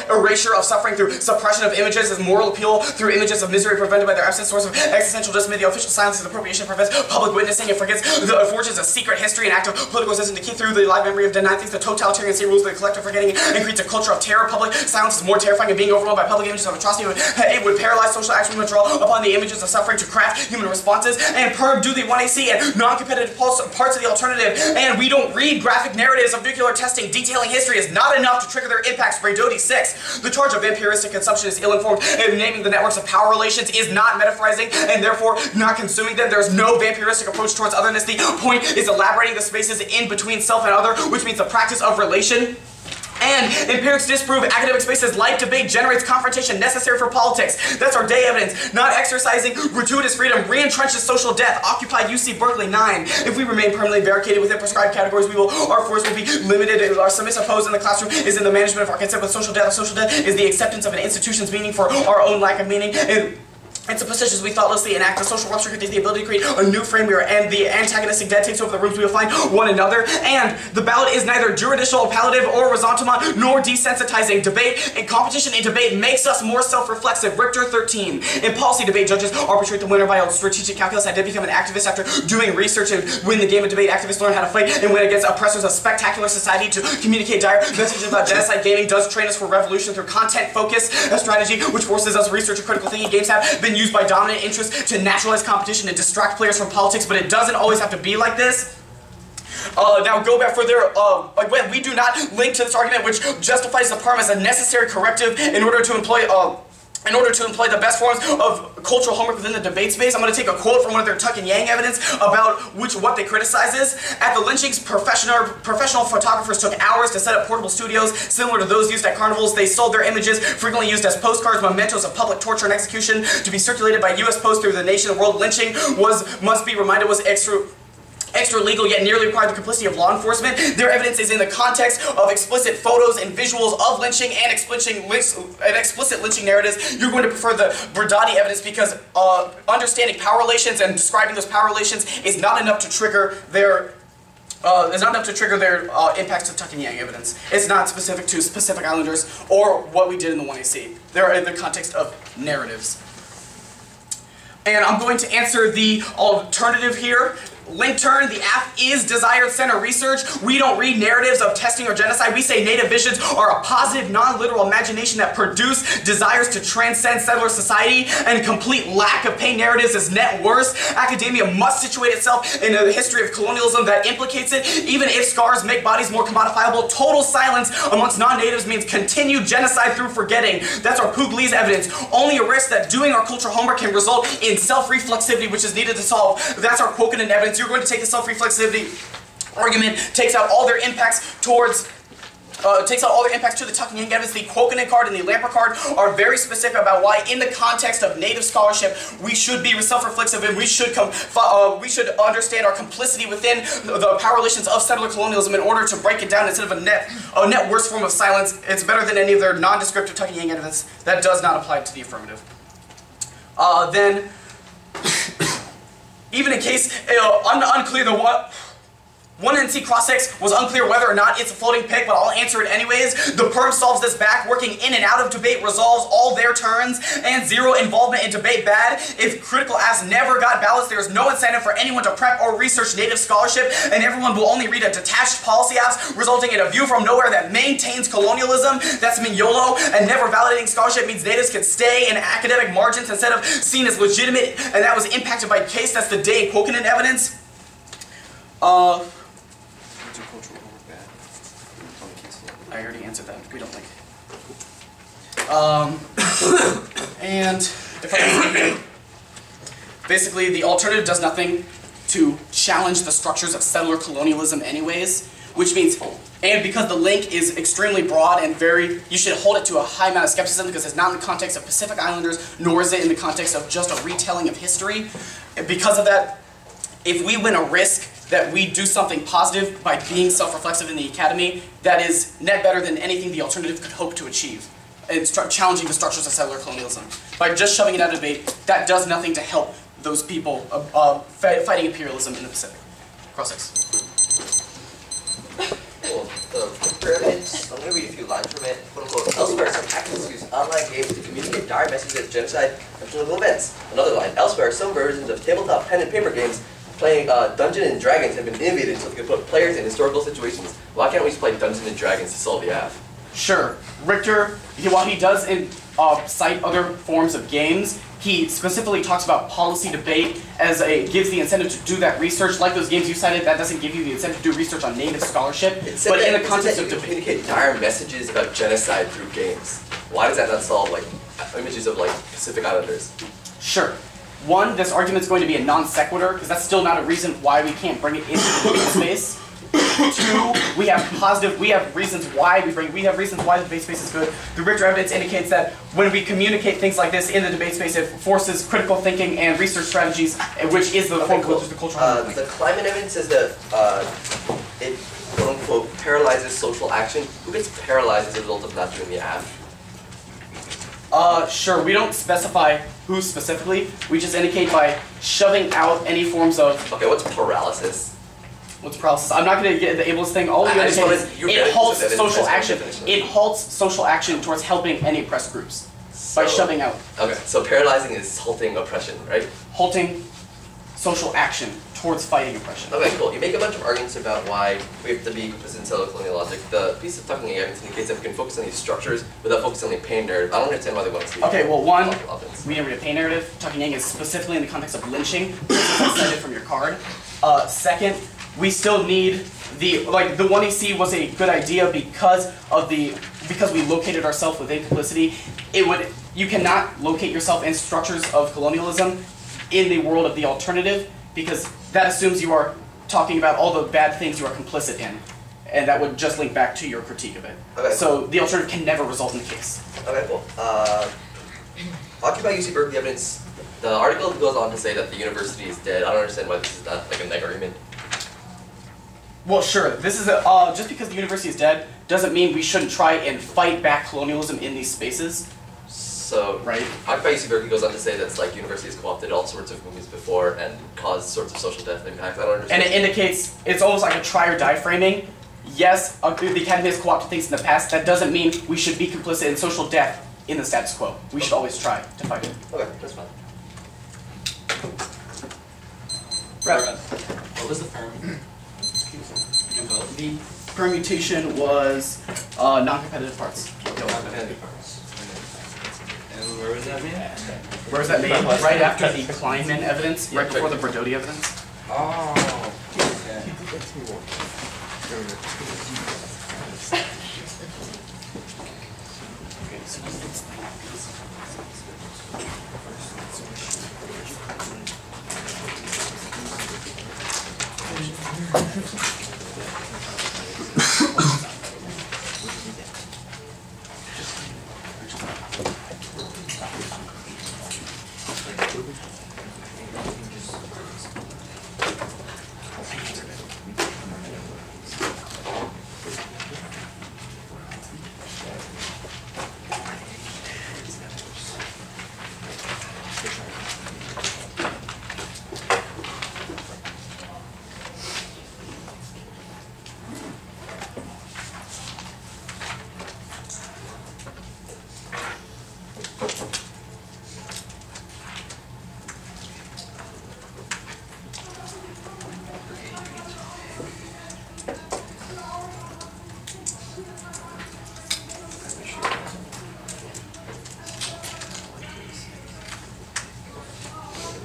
erasure of suffering through suppression of images as moral appeal through images of misery prevented by their absent source of existential justice. The official silence of appropriation prevents public witnessing. It forgets the fortunes of secret history and active political resistance to keep through the live memory of denied things. The totalitarian state rules the collective forgetting and creates a culture of terror. Public silence is more terrifying than being overwhelmed by public images of atrocity. It would paralyze social action and withdraw upon the images of suffering to craft human responses. And PERB do the 1AC and non-competitive parts of the alternative. And we don't read graphic narratives of nuclear testing. Detailing history is not enough to trigger their impacts. Braidoti 6. The charge of vampiristic consumption is ill-informed, and naming the networks of power relations is not metaphorizing and therefore not consuming them. There's no vampiristic approach towards otherness. The point is elaborating the spaces in between self and other, which means the practice of relation. And empirics disprove academic spaces like debate generates confrontation necessary for politics. That's our day evidence. Not exercising gratuitous freedom re-entrenches social death. Occupy UC Berkeley 9. If we remain permanently barricaded within prescribed categories, our force will be limited. Our submissive pose in the classroom is in the management of our concept of social death. Social death is the acceptance of an institution's meaning for our own lack of meaning. And so positions we thoughtlessly enact a social rupture contains the ability to create a new frame where and the antagonistic dead takes over the rooms we will find one another. And the ballot is neither juridical, palliative, or ressentiment, nor desensitizing. Debate and competition in debate makes us more self-reflexive. Richter 13. In policy debate, judges arbitrate the winner by a strategic calculus. I did become an activist after doing research and win the game of debate. Activists learn how to fight and win against oppressors. A spectacular society to communicate dire messages about genocide. Gaming does train us for revolution through content focus, a strategy which forces us to research and critical thinking. Games have been used by dominant interests to naturalize competition and distract players from politics, but it doesn't always have to be like this. now go back further. Again, we do not link to this argument which justifies the PARM as a necessary corrective in order to employ the best forms of cultural homework within the debate space. I'm going to take a quote from one of their Tuck and Yang evidence about what they criticize is. At the lynchings, professional photographers took hours to set up portable studios similar to those used at carnivals. They sold their images, frequently used as postcards, mementos of public torture and execution, to be circulated by U.S. Post through the nation. World lynching must be reminded was extra legal yet nearly required the complicity of law enforcement. Their evidence is in the context of explicit photos and visuals of lynching and explicit lynching narratives. You're going to prefer the Berdati evidence because understanding power relations and describing those power relations is not enough to trigger their impacts to Tuck and Yang evidence. It's not specific to specific islanders or what we did in the 1AC. They're in the context of narratives. And I'm going to answer the alternative here. Link turn, the app is desired center research. We don't read narratives of testing or genocide. We say native visions are a positive, non-literal imagination that produce desires to transcend settler society, and complete lack of pain narratives is net worse. Academia must situate itself in a history of colonialism that implicates it. Even if scars make bodies more commodifiable, total silence amongst non-natives means continued genocide through forgetting. That's our Pugliese evidence. Only a risk that doing our cultural homework can result in self-reflexivity, which is needed to solve. That's our Quoken evidence. You're going to take the self-reflexivity argument, takes out all their impacts towards to the Tuck and Yang evidence. The Quoken card and the Lamper card are very specific about why, in the context of native scholarship, we should be self-reflexive and we should understand our complicity within the power relations of settler colonialism in order to break it down instead of a net worse form of silence. It's better than any of their non-descriptive Tuck and Yang evidence that does not apply to the affirmative. Then. Even in case unclear the 1NC cross-X was unclear whether or not it's a floating pick, but I'll answer it anyways. The PERM solves this back, working in and out of debate, resolves all their turns, and zero involvement in debate bad. If critical asks never got ballots, there is no incentive for anyone to prep or research native scholarship, and everyone will only read a detached policy apps, resulting in a view from nowhere that maintains colonialism. That's YOLO, and never validating scholarship means natives can stay in academic margins instead of seen as legitimate, and that was impacted by case. That's the day Quoken evidence. I already answered that. We don't like it. And if I basically, the alternative does nothing to challenge the structures of settler colonialism anyways, which means, and because the link is extremely broad and you should hold it to a high amount of skepticism because it's not in the context of Pacific Islanders, nor is it in the context of just a retelling of history. Because of that, if we win a risk that we do something positive by being self-reflexive in the academy, that is net better than anything the alternative could hope to achieve. And start challenging the structures of settler colonialism. By just shoving it out of debate, that does nothing to help those people fighting imperialism in the Pacific. Cross-X. Cool. So, for evidence, I'm going to read a few lines from it. Quote unquote, elsewhere, some hackers use online games to communicate dire messages of genocide and political events. Another line, elsewhere, some versions of tabletop pen and paper games playing Dungeons and Dragons have been innovated so they can put players in historical situations. Why can't we just play Dungeons and Dragons to solve the app? Sure. Richter, while he does cite other forms of games, he specifically talks about policy debate as gives the incentive to do that research. Like those games you cited, that doesn't give you the incentive to do research on native scholarship. But in the context of debate, communicate dire messages about genocide through games. Why does that not solve like images of like Pacific Islanders? Sure. One, this argument's going to be a non sequitur, because that's still not a reason why we can't bring it into the debate space. Two, we have reasons why the debate space is good. The Richter evidence indicates that when we communicate things like this in the debate space, it forces critical thinking and research strategies, which is the cultural. The climate evidence says that it quote unquote paralyzes social action. Who gets paralyzed as a result of not doing the app? Sure, we don't specify who specifically, we just indicate by shoving out any forms of... Okay, what's paralysis? What's paralysis? I'm not going to get the ableist thing. All we indicate is it halts social action. It halts social action towards helping any oppressed groups by shoving out. Okay, so paralyzing is halting oppression, right? Halting social action towards fighting oppression. Okay, cool. You make a bunch of arguments about why we have to be complicit in settler colonial logic. The piece of talking evidence indicates that we can focus on these structures without focusing on the pain narrative. I don't understand why they want to see. Okay, well, one, we didn't read a pain narrative. Tuck and Yang is specifically in the context of lynching. Cited from your card. Second, we still need the 1AC was a good idea because we located ourselves within complicity. You cannot locate yourself in structures of colonialism in the world of the alternative, because that assumes you are talking about all the bad things you are complicit in, and that would just link back to your critique of it. Okay. So the alternative can never result in the case. Okay, cool. Occupy UC Berkeley evidence. The article goes on to say that the university is dead. I don't understand why this is not like a neg argument. Well, sure. This is just because the university is dead doesn't mean we shouldn't try and fight back colonialism in these spaces. So, right. Occupy UC Berkeley goes on to say that like universities co-opted all sorts of movies before and caused sorts of social death impacts. I don't understand. And it indicates it's almost like a try or die framing. Yes, the Academy has co-opted things in the past. That doesn't mean we should be complicit in social death in the status quo. We should always try to fight it. Okay, that's fine. Right. What was the firm? You both? The permutation was non-competitive parts. Non-competitive parts. And where was that made? Where was that made? Right after the Kleinman evidence, right before the Berdodi evidence. Oh. Okay.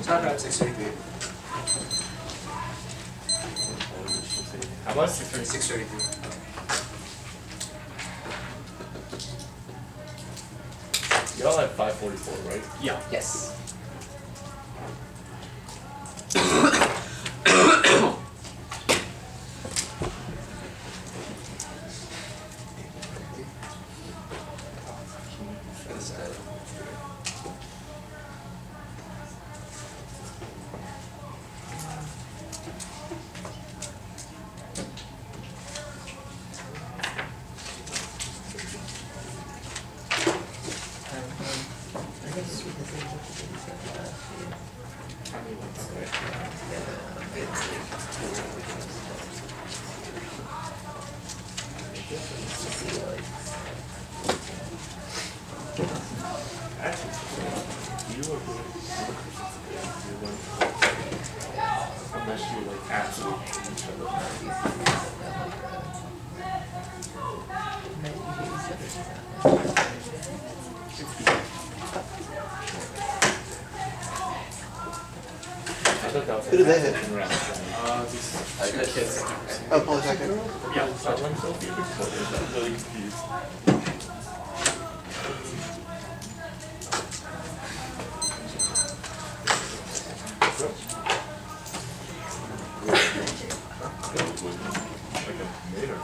Talk about 633. How much? 633. Y'all had 544, right? Yeah. Yes. Unless you like absolutely hate each other. I thought that was Who did they hit? These two kids. Oh, Polytechnic. Yeah. I'm so really confused. Like a maid or two.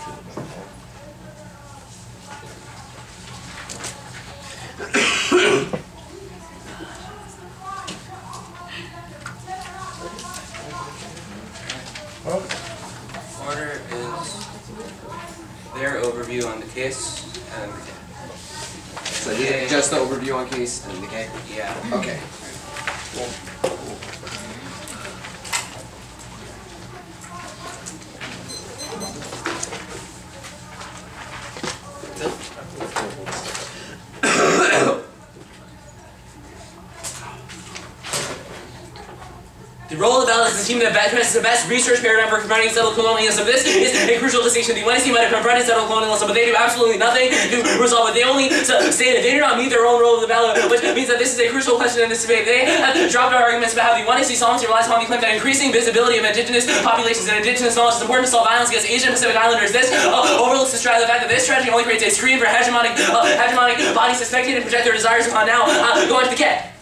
Order is their overview on the case and So just the overview on case and decay? yeah. Okay. The role of the ballot is the team that is the best research paradigm for confronting settled colonialism. This is a crucial distinction. The UNSC might have confronted settled colonialism, but they do absolutely nothing to resolve it. They only say that they do not meet their own role of the ballot, which means that this is a crucial question in this debate. They have dropped our arguments about how the UNSC solemnly relies upon the claim that increasing visibility of indigenous populations and indigenous knowledge is important to solve violence against Asian Pacific Islanders. This overlooks the fact that this strategy only creates a screen for hegemonic bodies to spectate and project their desires upon. Now, go on to the K.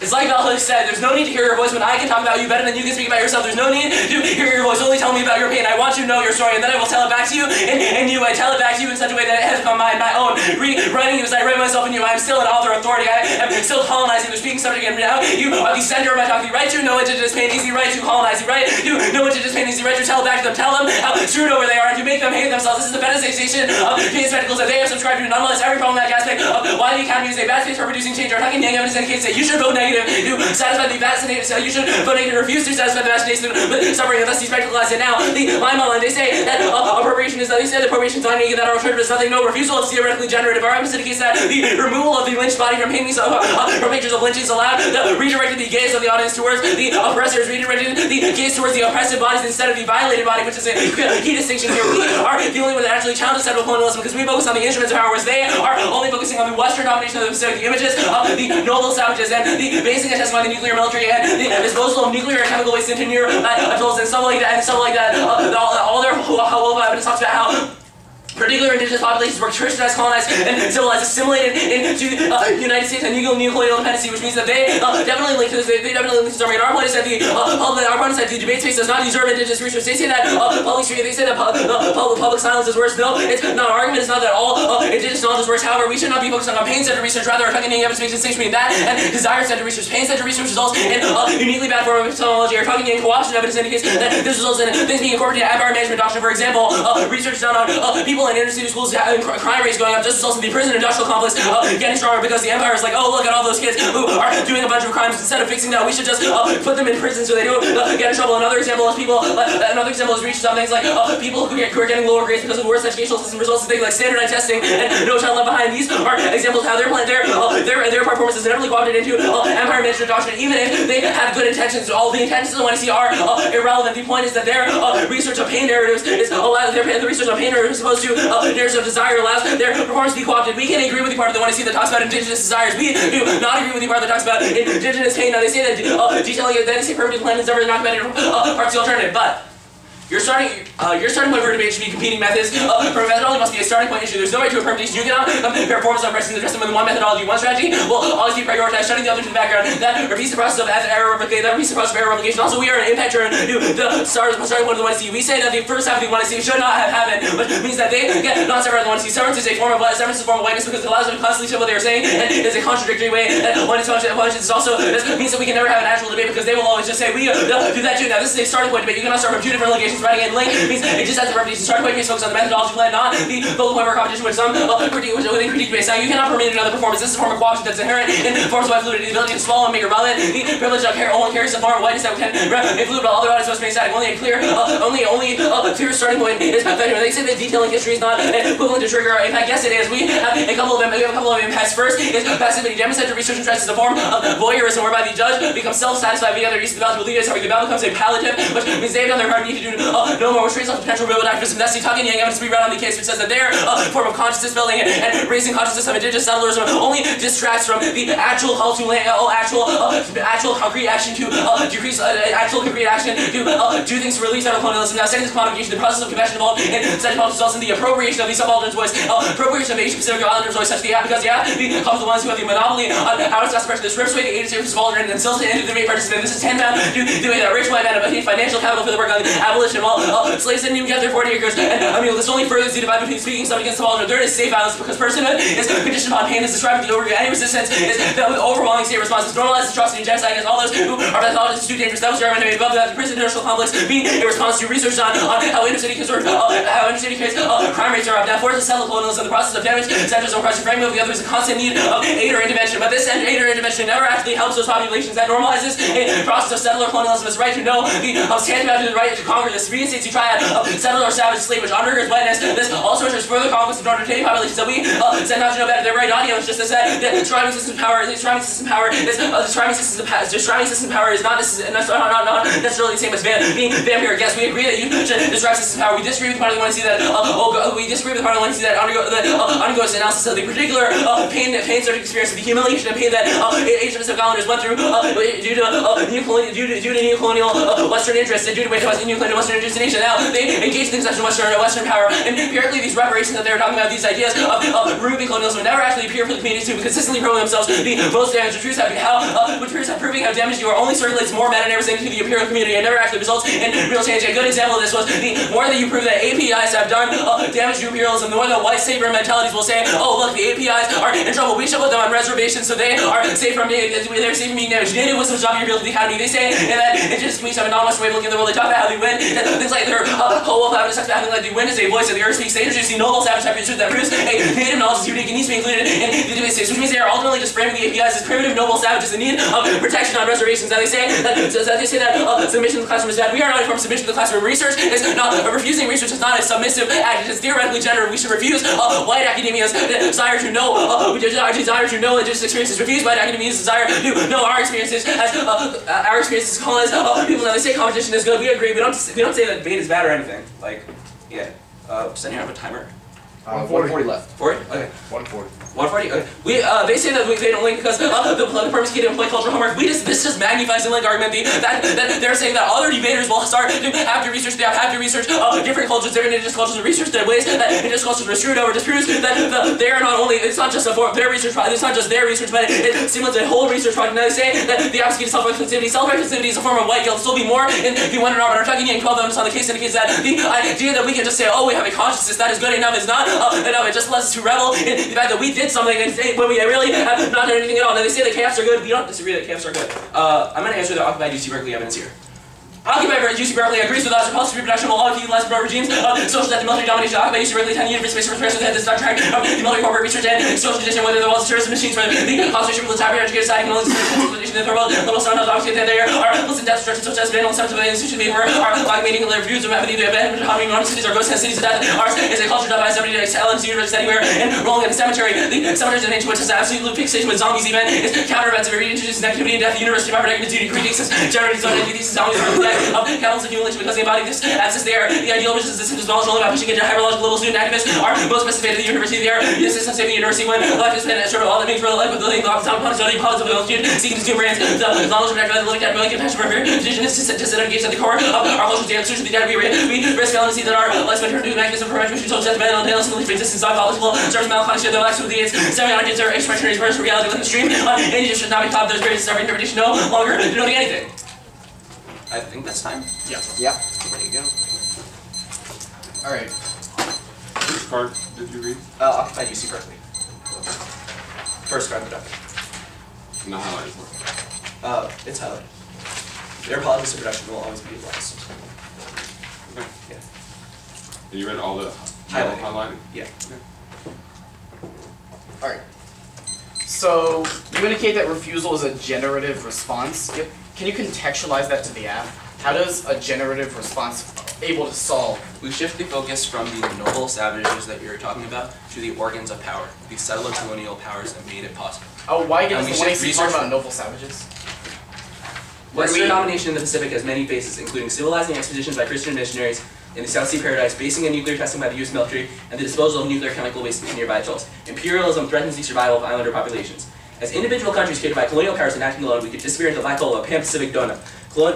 It's like Val Hooks said, there's no need to hear your voice when I can talk about you better than you can speak about yourself. There's no need to hear your voice, only tell me about your pain. I want you to know your story, and then I will tell it back to you, and I tell it back to you in such a way that it has become my own. Writing you as I write myself in you, I am still an author authority. I am still colonizing the speaking subject, and now you are the center of my talk. The right to know indigenous pain, easy right to colonize. The right to know indigenous pain, easy right to tell it back to them. Tell them how screwed over they are, and to make them hate themselves. This is the fetishization of pain spectacles that they have subscribed to. Nonetheless, every problem that aspect of why the Academy is a bad space for producing change. Our fucking evidence indicates that you should vote negative to satisfy the vaccinated, so you should vote negative, refuse to satisfy the vaccination with suffering unless these radicalized. And now, the line model, and they say that appropriation is, they say that appropriation is not unique, and that our alternative is nothing. No, refusal is theoretically generative. Our evidence indicates that the removal of the lynched body from paintings from pictures of lynchings allowed redirected the gaze of the audience towards the oppressors, redirected the gaze towards the oppressive bodies instead of the violated body, which is a key distinction here. We are dealing with an actually challenged settled colonialism because we focus on the instruments of power, whereas they are only focusing on the Western domination of the Pacific, the images of the noble savages, and the basing and testing on the nuclear military and the disposal of nuclear and chemical waste into near atolls and stuff like that, all their whole evidence talks about how particular indigenous populations were Christianized, colonized, and civilized, assimilated into the United States and neo-colonial dependency, which means that they definitely link to this. They definitely link to this. Our point is that our point is that the debate space does not deserve indigenous research. They say that public silence is worse. No, it's not. Our argument is not that all indigenous knowledge is worse. However, we should not be focusing on pain-centered research. Rather, our fucking evidence makes a distinction between that and desire-centered research. Pain-centered research results in uniquely bad form of epistemology. Our fucking co-option evidence indicates that this results in things being incorporated into empire management doctrine. For example, research done on people in inner-city schools crime rates going up just results in the prison industrial complex getting stronger because the empire is like, oh, look at all those kids who are doing a bunch of crimes. Instead of fixing that, we should just put them in prison so they don't get in trouble. Another example is research on things like people who are getting lower grades because of the worst educational system results in things like standardized testing and no child left behind. These are examples of how their performance is inevitably co-opted into empire management doctrine, even if they have good intentions. All the intentions of the YC are irrelevant. The point is that their research of pain narratives is allowed. The research of pain narratives is supposed to narratives of desire allows their performance to be co-opted. We can agree with the part of the YC that talks about indigenous desires. We do not agree with the part that talks about indigenous pain. Now they say that detailing it, they say permanent plan is never documented parts of the alternative, but your starting point for debate should be competing methods. For methodology must be a starting point issue. There's no right to a permutation. You cannot compare performance of pressing the rest of them with one methodology, one strategy. Will always be prioritized, shutting the other to the background. That repeats the process of error replication. That repeats the process of error replication. Also, we are an impact turn to the starting point of the YC. We say that the first half of the YC should not have happened, which means that they get not separate from the YC. Severance is a form of whiteness because it allows them to constantly say what they are saying, and it is a contradictory way. And when it's also this means that we can never have an actual debate because they will always just say we do that too. Now this is a starting point debate. You cannot start from two different allegations. Writing and link means it just has the reputation. Starting point is focused on the methodology plan, not the focal point for competition, which some within critique base. Now you cannot permit another performance. This is a form of co-option that's inherent in forms of fluidity, the ability to swallow and make irrelevant. The privilege of only carries the form of whiteness that can include all other bodies must be static. Only a clear starting point is effective. They say that detailing history is not equivalent to trigger or impact. Yes, it is. We have a couple of impacts. First is passivity. Demonstrated research interest is a form of voyeurism whereby the judge becomes self-satisfied via their use of the value to believe it. The value becomes a palliative, which means they've done their part. Need to do no more, which traces off potential real activism. That's the Tuck and Yang evidence we read on the case, which says that their form of consciousness building and raising consciousness of indigenous settlers only distracts from the actual call to actual concrete action to decrease actual concrete action to do things to release settled colonialism. Now, second is commodification. The process of convention involved in such politics results in the appropriation of the subaltern's voice, appropriation of Asian Pacific Islanders' voice, such that because comes the ones who have the monopoly on how to expression. This rips away the agency of the subaltern and instills it into the debate participant. This is tantamount to the way that rich white men obtain financial capital for the work on the abolition while slaves didn't even get their 40 acres. And this only furthers the divide between speaking stuff against the subaltern. Third is state violence because personhood is conditioned upon pain. As described in the overview. Any resistance is that with overwhelming state responses normalizes atrocity and genocide against all those who are pathologists too dangerous. That was the argument made above that. The prison industrial complex being a response to research on how inner-city kids crime rates are up. Now, fourth is settled colonialism. The process of damage centers on oppression framing of the other is a constant need of aid or intervention. But this aid or intervention never actually helps those populations. That normalizes a process of settler colonialism. It's right to know the tantamount to the right to conquer. The this reinstates the triad of settler, savage, slave, which undergirds whiteness. This also ensures further conquest of non-retaining populations that we send out to know better their right audience. Just as that the describing system power, is not necessarily the same as being vampire. Yes, we agree that you should describe system power. We disagree with the party that want to see that. We disagree with the party that want to see that undergoes analysis of the particular pain surge experience, the humiliation and pain that Asian Pacific Islanders went through due to neo-colonial Western interests and due to neo-colonial Western interests in Asia. Now they engage in conception of Western power, and empirically these reparations that they were talking about, these ideas of removing colonialism, never actually appear for the communities who consistently prove themselves the most damaged. Which proves how proving how damaged you are only circulates more meta-narratives into the imperial community and never actually results in real change. A good example of this was the more that you prove that APIs have done damage to imperialism, the more that white savior mentalities will say, oh look, the APIs are in trouble, we should put them on reservations so they are safe from being damaged. Native wisdom is not revealed to the academy. They say that indigenous communities have a non-Western way of looking at the world. They talk about how they win, and things like their whole wolf habit, talking like the wind is a voice of the earth speaks. They introduce the noble savage type that proves a native knowledge is unique and needs to be included in the debate space, which means they are ultimately just framing the APIs as primitive noble savages in need of protection on reservations. Now they say that submission to the classroom is bad. We are not a form of submission to the classroom. Research is not refusing research is not a submissive act. It is theoretically gendered. We should refuse white academia's desire to know indigenous experiences. Refuse white academia's desire to know our experiences as colonists. People now they say competition is good. We agree. We don't say that debate is bad or anything. Like, yeah. Send you have a timer. 140 left. 40? Okay. 140. 140? Okay. They say that they don't link because the purpose key to play cultural homework. This just magnifies the link argument. That they're saying that other debaters will start to have to research. They have to research different cultures, different indigenous cultures, and research their ways that indigenous cultures were screwed over. Just proves that they are not only. It's not just a form of their research project. It's not just their research, but it simulates a whole research project. Now they say that the opposite of self-reflexivity. Self-reflexivity is a form of white guilt. Still be more in the one and Robert Tucking 12 evidence on the case indicates that the idea that we can just say, oh, we have a consciousness that is good enough is not enough. It just lets us to revel in the fact that we did something and when we really have not done anything at all. Now they say that camps are good. We don't disagree that camps are good. I'm going to answer the occupied UC Berkeley evidence here. Occupied UC Berkeley agrees with us. Repulsive reproduction will all utilize regimes of social death and military domination. Occupied UC Berkeley 10 university space for professors that this doctor of the military corporate research and social condition, whether the walls of terrorist machines for the concentration of the type of educated society can only civilization in the third world. Little stone has obviously that there are illicit death destruction such as vandal symptoms of the institution being are like meeting the reviews of the abandonment of how many cities are ghost cities of death. Ours is a culture done by somebody to excel in university anywhere and rolling in the cemetery. The cemeteries in ancient which has absolute fixation with zombies even is counter events of reintroducing activity and death. The university of Aberdeen duty critiques generating zone entities zombies from the death of camels accumulation because they embody this access there. The ideal which is the symptoms knowledge only by pushing into hyperlogical level student activists are most specified to the university. They are the system saving the university when life is spent at short of all that means real life with living blocks on possibility politics of the student seeking to consume brands. The knowledge of the living dead, willing compassion for indigenous disadvantage at the core of our cultural dance to the dead. We risk failing to see that our lives may turn to a mechanism for perpetuation towards death, and simply for existence of political service malfunction. Their lives with the semiotics or expressionary version of reality within the stream. Any should not be taught there's greatest of interpretation no longer denoting anything. I think that's time. Yeah. Yep. There you go. Alright. Which card did you read? Occupied UC Berkeley. First card of the document. No highlighted part. It's highlighted. Their politics of production will always be last. Okay. Yeah. And you read all the highlighted? Yeah. Okay. Alright. So, you indicate that refusal is a generative response. Yep. Can you contextualize that to the app? How does a generative response able to solve? We shift the focus from the noble savages that you're talking about to the organs of power, the settler colonial powers that made it possible. Oh, why give And us we the should 1AC talking about noble savages? Western domination in the Pacific has many faces, including civilizing expeditions by Christian missionaries in the South Sea Paradise, basing and nuclear testing by the U.S. military, and the disposal of nuclear chemical waste in nearby atolls. Imperialism threatens the survival of islander populations. As individual countries created by colonial powers and acting alone, we could disappear into the black hole of a pan-Pacific donut.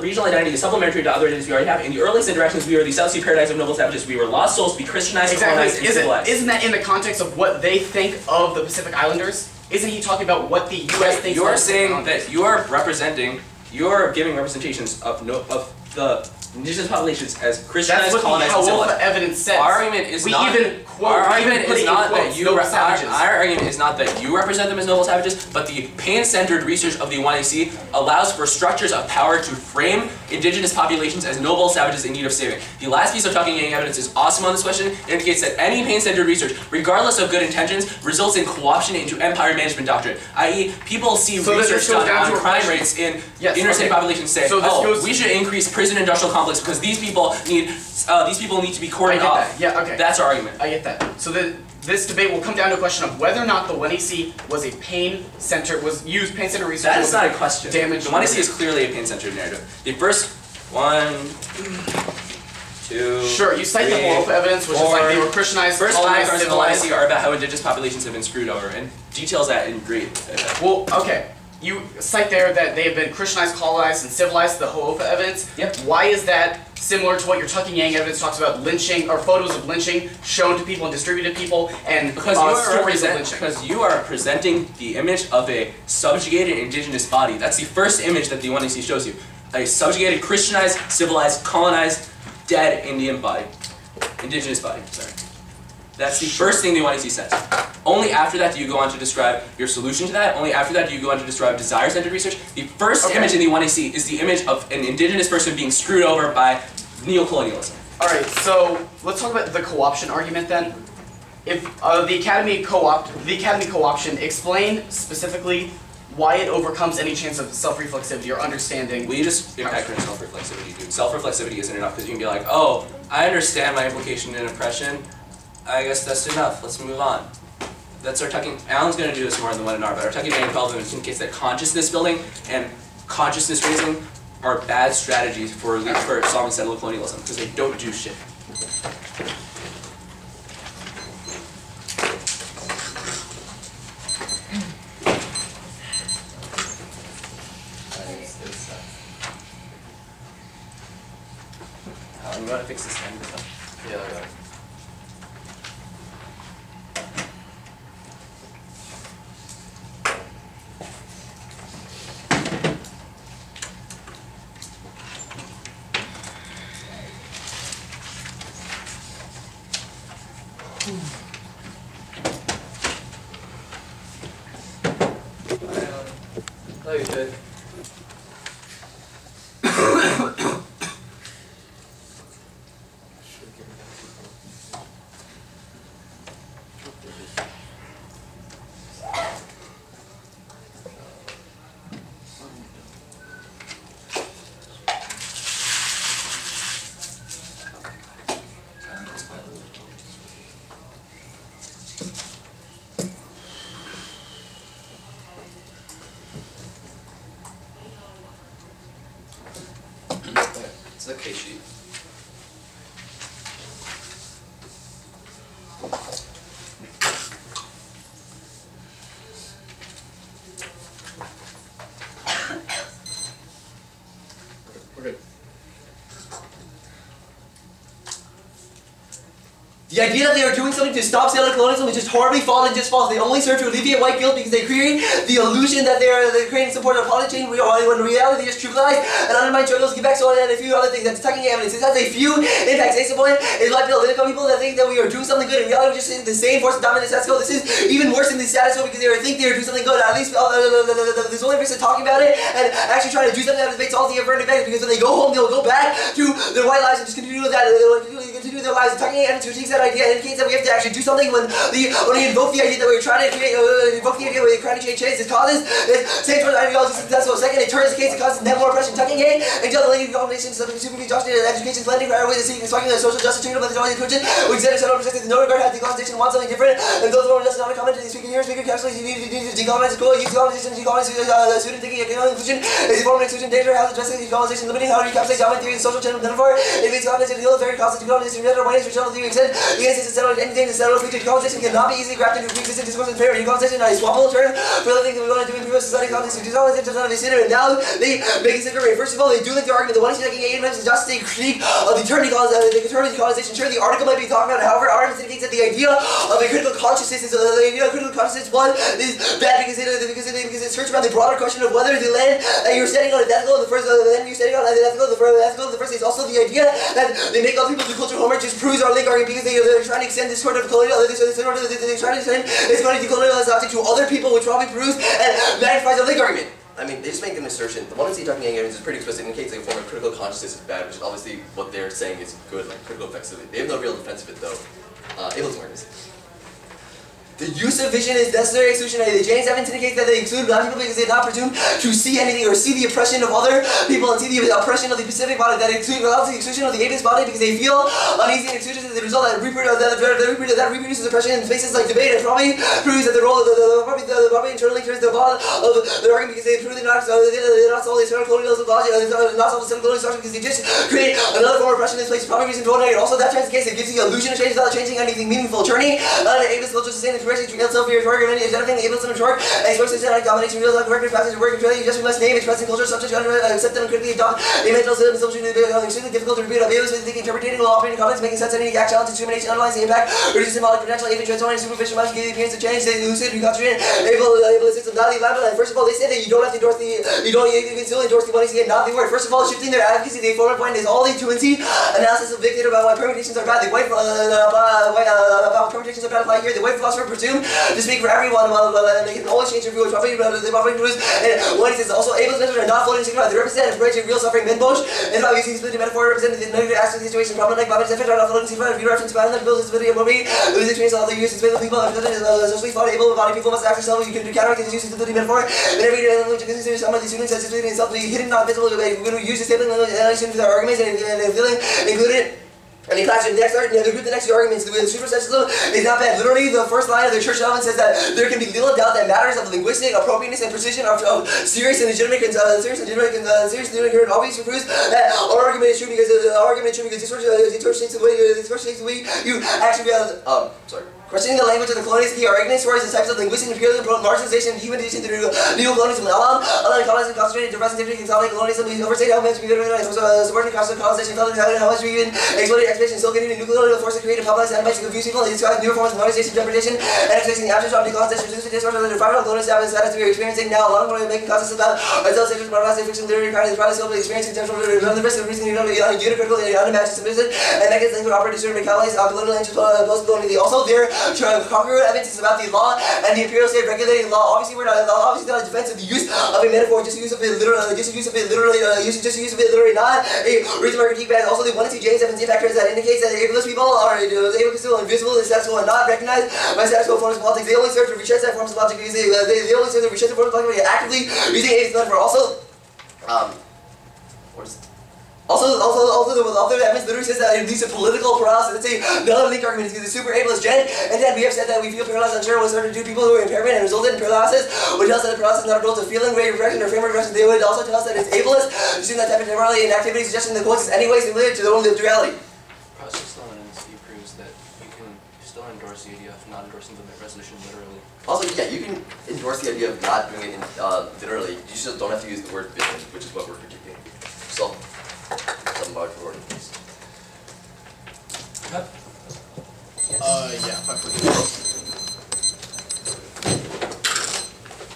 Regional identity is supplementary to other identities we already have. In the earliest interactions, we were the South Sea Paradise of noble savages. We were lost souls to be Christianized, colonized, and civilized. Isn't that in the context of what they think of the Pacific Islanders? Isn't he talking about what the U.S. thinks? You're saying that you are representing, you're giving representations of the indigenous populations as Christianized, colonized, and civilized. That's what the evidence says. Our argument is not. Our argument is not that you. Our argument is not that you represent them as noble savages, but the pain-centered research of the 1AC allows for structures of power to frame indigenous populations as noble savages in need of saving. The last piece of talking gang evidence is awesome on this question. It indicates that any pain-centered research, regardless of good intentions, results in co-option into empire management doctrine. I.e., people see research done on crime rates in inner-city populations say, we should increase prison industrial complex conflicts because these people need to be cordoned off. That. Yeah, okay. That's our argument. I get that. So this debate will come down to a question of whether or not the 1AC was a pain center, used pain center research. That is not a question. Damage. The 1AC is clearly a pain-centered narrative. The first 1, 2. Sure, you cite the three, moral evidence, which is like they were Christianized, First colonized, paragraphs of the civilized. 1AC are about how indigenous populations have been screwed over, and details that in great depth. Well, okay. You cite there that they have been Christianized, colonized, and civilized, the Ho'ofa evidence. Yep. Why is that similar to what your Tucking Yang evidence talks about lynching, or photos of lynching shown to people and distributed to people, and stories of lynching? Because you are presenting the image of a subjugated indigenous body. That's the first image that the 1AC shows you. A subjugated, Christianized, civilized, colonized, dead Indian body. Indigenous body, sorry. That's the first thing the 1AC says. Only after that do you go on to describe your solution to that. Only after that do you go on to describe desire-centered research. The first image in the 1AC is the image of an indigenous person being screwed over by neocolonialism. Alright, so let's talk about the co-option argument then. If the Academy co-option, explain specifically why it overcomes any chance of self-reflexivity or understanding. We just impact on self-reflexivity, dude. Self-reflexivity isn't enough because you can be like, oh, I understand my implication in oppression. I guess that's enough. Let's move on. That's our Tucking. Alan's going to do this more in the webinar, but our Tucking Yang 12 indicates that consciousness building and consciousness raising are bad strategies for solving settler colonialism because they don't do shit. You want to fix this end stuff? Yeah, I got it. Oh, you're good. It's a case sheet. We're good. The idea that they are doing something to stop settler colonialism is just horribly flawed and just false. They only serve to alleviate white guilt because they create the illusion that they're creating support of policy change when in reality they just trivialize and undermine struggles, give back soil, and a few other things. That's Tucking evidence. It has a few impacts. Case in point is like political people that think that we are doing something good. In reality, we're just the same force of dominant status quo. This is even worse than the status quo because they think they are doing something good. At least there's only person talking about it and actually trying to do something that makes all the affirmative effects because when they go home, they'll go back to their white lives and just continue with that. They'll continue their lives. Tucking evidence critiques that idea and indicates that we have to actually do something when you invoke the idea that we're trying to create, invoke the idea that we're trying to change it causes same towards ideology successful. Second, it turns the case, it causes net more oppression. Tucking in until the lady combinations of super exhaustion and education blending right away the city sparking the social justice treatment by the Johnny Christian, we extend settled perspective, no regard has decolonization wants something different, and those who are less not a comment to the speaker here, speaker capsules, you need to decolonize school, use decolonization, student thinking, economic inclusion, is forming exclusion, danger, how to address decolonization, limiting how to recapitalize dominant theory and social channel metaphor, it makes decolonization the very cost of decolonization, the white which the extent, the instance settled anything to settle future decolonization cannot be easily grabbed into pre-existing discourse and favor. Decolonization is a swappable term for the things that we want to do in previous society context. Decolonization does not have a synonym, and now they make a synonym. First of all, they do like the argument. The one Tucking in is just a critique of the term decolonization. Sure, the article might be talking about, however, arguments indicates that the idea of a critical consciousness is the idea of critical consciousness one is bad because it searches about the broader question of whether the land that you're standing on is ethical. The first land you're standing on is ethical. The first is also the idea that they make other people do cultural homework just proves our link argument because they're trying to extend this sort of colonial. They're trying to extend this kind of decolonialization to other people, which probably proves and magnifies our link argument. I mean, they just make an assertion. The one that's Tucking evidence is pretty explicit. Indicates a form of critical consciousness is bad, which is obviously what they're saying is good, like critical effectivity. They have no real defense of it though. Ableton workers. The use of vision is necessary exclusionary. The James Evans indicates that they exclude black people because they do not presume to see anything or see the oppression of other people and see the oppression of the Pacific body. That allows the exclusion of the ableist body because they feel uneasy and exclusion is the result that reproduces oppression in spaces like debate and probably proves that the role of the probably internally turns the ball of the argument because they prove they're not solve the external colonialism logic, not solve the external colonial structure because they just create another form of oppression in this place. Probably reason to negative. Also, that turns the case, it gives the illusion of change without changing anything meaningful. Turning the ableist culture sustain the progression to self fear, target, identifying the ableism and torque, and expressing systematic domination, real life working passage, working training, you just must name, expressing culture, subject, accept them, and critically adopt a mental system, extremely difficult to repeat of ableism, thinking, interpreting, while operating complex, making sense of any act, challenge, discrimination, analyzing impact, reducing symbolic potential, even transforming superficial mind, giving the appearance of change, they lucid, reconcentrate, ableist system, not the environment. First of all, they say that you don't have to endorse the, you can still endorse the one you not the word. First of all, shifting their advocacy, the former point is all the truancy analysis of dictator about why permutations are bad. The white permutations are bad apply here. The white philosopher presume to speak for everyone, they can always change their view, probably produce. And one is also ableist methods are not floating signified. They represent and bridge real suffering. Men Bosch and about using disability metaphor representing the negative aspect of the situation. Problem like Babbitt's effect are not floating signified. If you reference violence, build disability and mobility, lose experience all the use disability people and socially thought able body people must act yourself. You can do counteract this use disability metaphor. And every day language you consider some of these students as disability and self hidden, not visible. We're going to use disability language with our arguments and feeling included. And in class, the group that next to the arguments, the supersessionism is not bad. Literally, the first line of the church element says that there can be little doubt that matters of linguistic appropriateness and precision of serious and legitimate obviously proves that our argument is true because this church takes away you actually questioning the language of the colonists, key arguments towards the types of linguistic imperialism, marginalization, and humanization through neo-colonialism, allowing colonizing, concentrating, depressing, consolidate colonialism, overstate how much we supporting colonization, how much we even exploited exploitation, still getting nuclear force to create a populist and to confuse people, and describe new forms of modernization, deprivation, and expressing the absence of decolonization, reducing the discourse of the final colonial status we are experiencing now, along with making concepts about ourselves, sacred, moralized, fiction, literary, kind of the product of experiencing potential for the risk of reason, unicritical, and unimagined submission, and mechanisms that operate to serve and catalyze colonial and post-colonial. Also, there congruent evidence is about the law and the imperial state regulating law. Obviously, we're not a defense of the use of a metaphor, just use of it literally, not a reason for critique. Also, the 1 and 2 James Evans factors that indicates that ableist people are still invisible, inaccessible, and not recognized by status quo forms of politics. They only serve to retrace that forms of logic. They only serve to retrace the forms of logic actively using ableist metaphor. Also, the author of evidence literally says that it leads to political paralysis. It's another link argument because it's super ableist gen. And then we have said that we feel paralyzed on sure with certain two people who are impairment and resulted in paralysis, which tells us that paralysis is not a result of feeling, rate of regression, or framework regression. They would also tell us that it's ableist, using that type of temporality in activity, suggesting the quotes is anyways related to their own lived reality. Process dominancy proves that you can still endorse the idea of not endorsing the resolution literally. Also, yeah, you can endorse the idea of not doing it literally. You just don't have to use the word vision, which is what we're critiquing. So. Some large word, please. Yeah, fuck with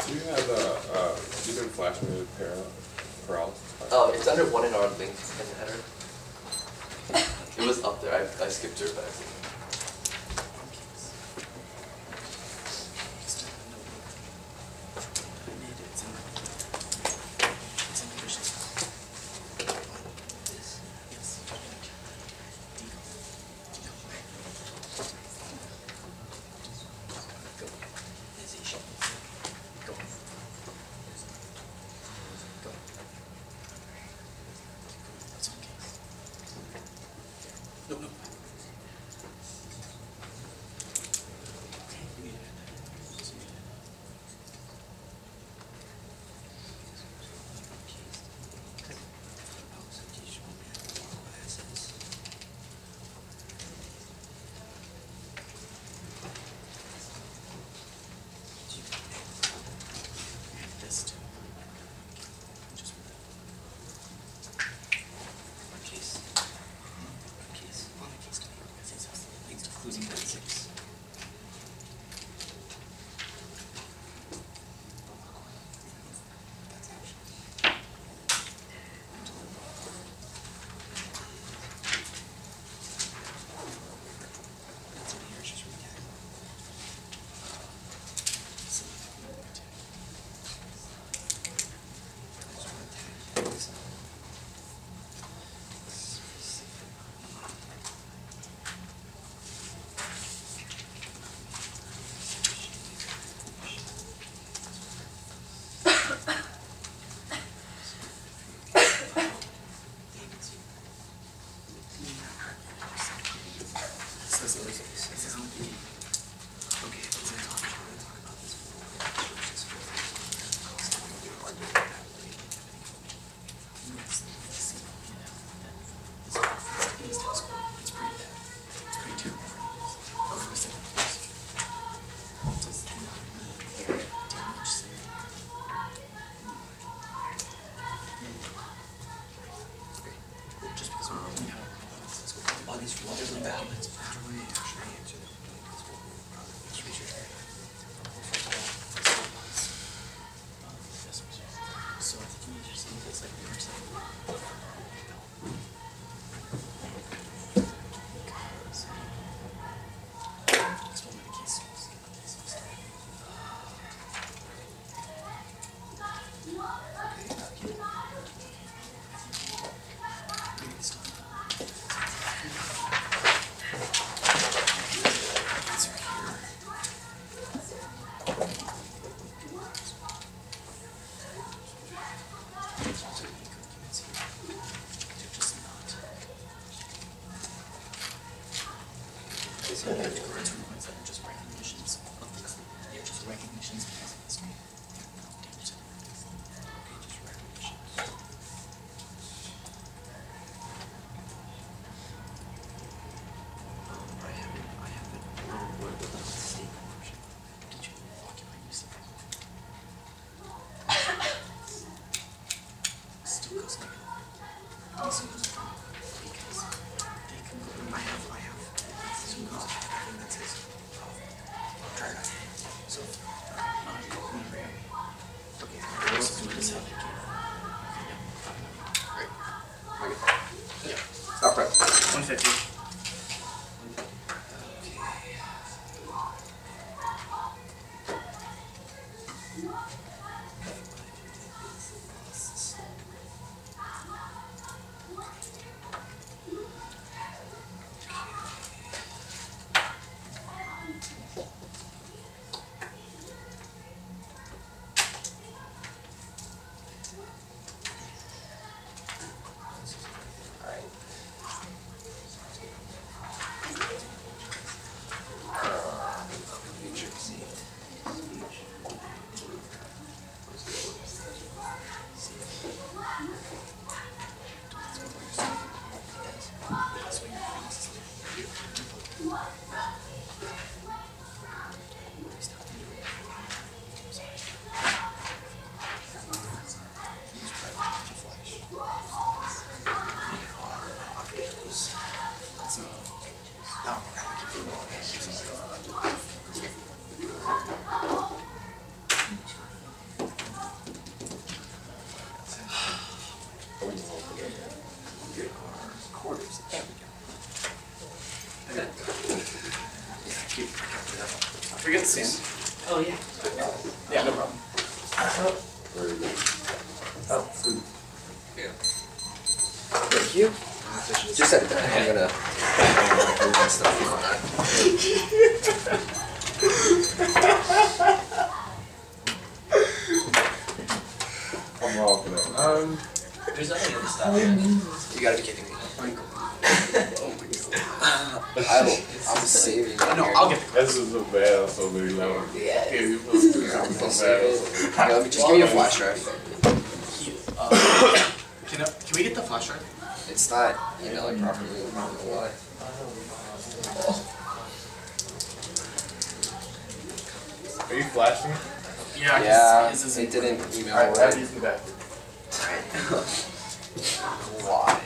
Do you have you can flash me with paralysis? It's under 1 in our link in the header. It was up there. I skipped through it by accident. Stop prep. 150. We get the sand. Oh yeah. Yeah, no problem. Oh. Yeah. Thank you. Just set it down. I'm gonna move stuff on that. I'm wrong for that. There's nothing in the stuff. You gotta be kidding me. I'm saving it. No, I'll get the That's just so bad on so many levels. Yeah. You supposed to do that so bad. Okay, let me just give me a flash drive. Can we get the flash drive? It's not emailing properly. I don't know why. Are you flashing? Yeah, it didn't email Alright, right. use the back. Why?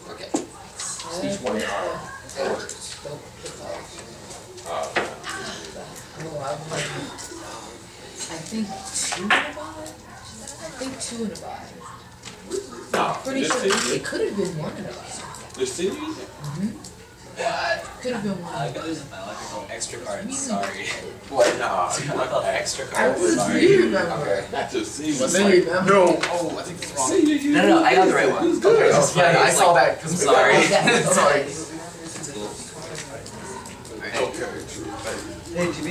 Okay. Each one are orders. I think 2 in a buy? I think 2 in a buy. No, Pretty sure it could have been 1 in a buy. the city? Could have been 1 I in a got buy. this in my electrical extra card. Sorry. What? Nah, I called extra I card. was Sorry. you remember. Okay. not just city. Was I remember. No. Oh, I think that's wrong. No, I got the right one. Okay. Oh, yeah, I saw that. I'm sorry. Sorry. Hey, GB.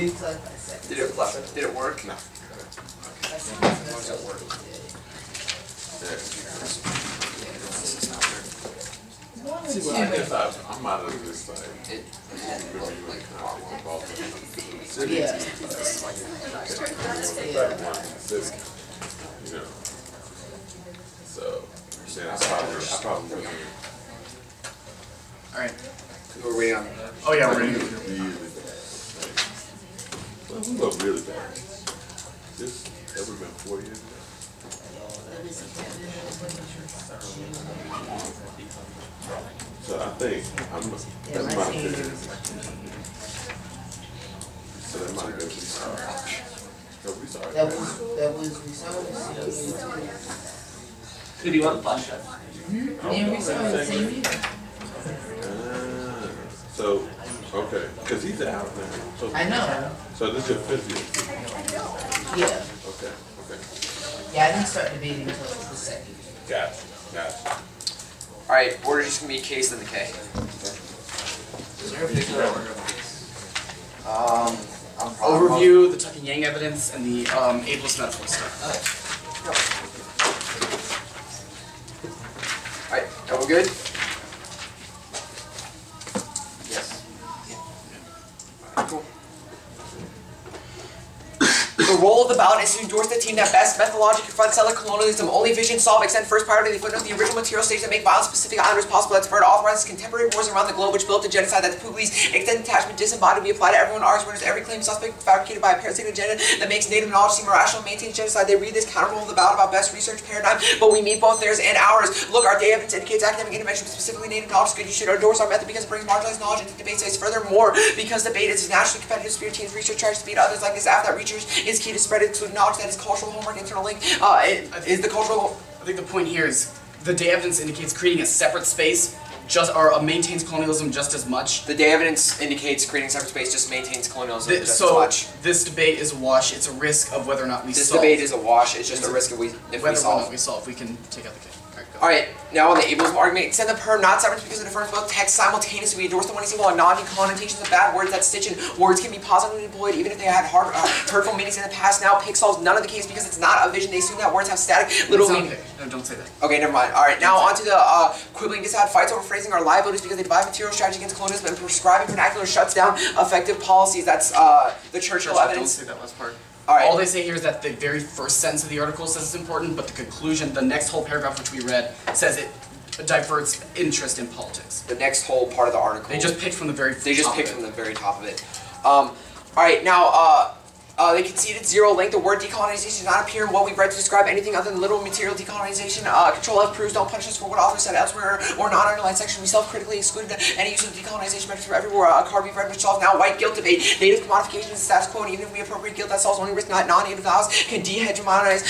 Did it flash? Did it work? No. See, well, I guess I'm out of this, like, It really, like, not involved in the city. Yeah. Like, one in the city, you know. So, then I probably wasn't. Alright. We're waiting on. Oh yeah, we're ready. Really bad. Well, we look really bad. This that would have been 4 years ago. So I think that's my opinion. So that might have been Refusal. No, Refusal. That was Refusal. Who do you want? Flash shot. And Refusal the same year. So, okay, because he's out now. So, I know. So this is your 5th year. Yeah. Okay. Yeah, I didn't start debating until the second year. Gotcha. Alright, order just gonna be case and the K. Is there a particular order of these? I'm probably Overview, the Tuck and Yang evidence, and the ableist metaphor stuff. Alright, are we good? yes. Cool. The role of the ballot is to endorse the team that best methodology confronts settler colonialism, only vision, solve, extend first priority to the footnote, the original material stage that make violence-specific islanders possible, that's spurred authorizes contemporary wars around the globe which built the genocide, that's Pugliese, extend detachment, disembodied, we apply to everyone, ours, winners, every claim suspect fabricated by a parasitic agenda that makes native knowledge seem irrational, maintains genocide. They read this counter role of the ballot about best research paradigm, but we meet both theirs and ours. Look, our data evidence indicates academic intervention, specifically native knowledge is good. You should endorse our method because it brings marginalized knowledge into debate space. Furthermore, because debate is a naturally competitive spirit, teams research tries to beat others like this after that research is key to spread it. Knowledge that is cultural homework, internal link, is the cultural... I think the point here is the data evidence indicates creating a separate space maintains colonialism just as much. The data evidence indicates creating a separate space just maintains colonialism just as So much. this debate is a wash. It's a risk of whether or not we This solve. debate is a wash. It's just a risk if we whether or solve. not we solve. We can take out the case. Alright, now on the ableism argument, extend the perm not severance because it affirms both texts simultaneously. We endorse the one while acknowledging connotations of bad words that stitch in. Words can be positively employed even if they had hurtful meanings in the past. Now Pick solves none of the case because it's not a vision. They assume that words have static little meaning. No, don't say that. Okay, never mind. Alright, now on to the quibbling dissad fights over phrasing our liabilities because they divide material strategy against colonialism and prescribing vernacular shuts down effective policies. That's the Churchill Don't evidence. say that last part. Alright. All they say here is that the very first sentence of the article says it's important, but the conclusion, the next whole paragraph which we read, says it diverts interest in politics. The next whole part of the article. They just picked from the very They just top picked of it. from the very top of it. Alright, now, they conceded zero link. The word decolonization does not appear in what we've read to describe anything other than literal material decolonization. Control F proves don't punish us for what authors said elsewhere or not underlined section. We self-critically excluded any use of decolonization measures for everywhere. A card we've read which solves now white guilt debate. Native commodification is status quo, and even if we appropriate guilt that solves only risk not non-native vows can dehegemonize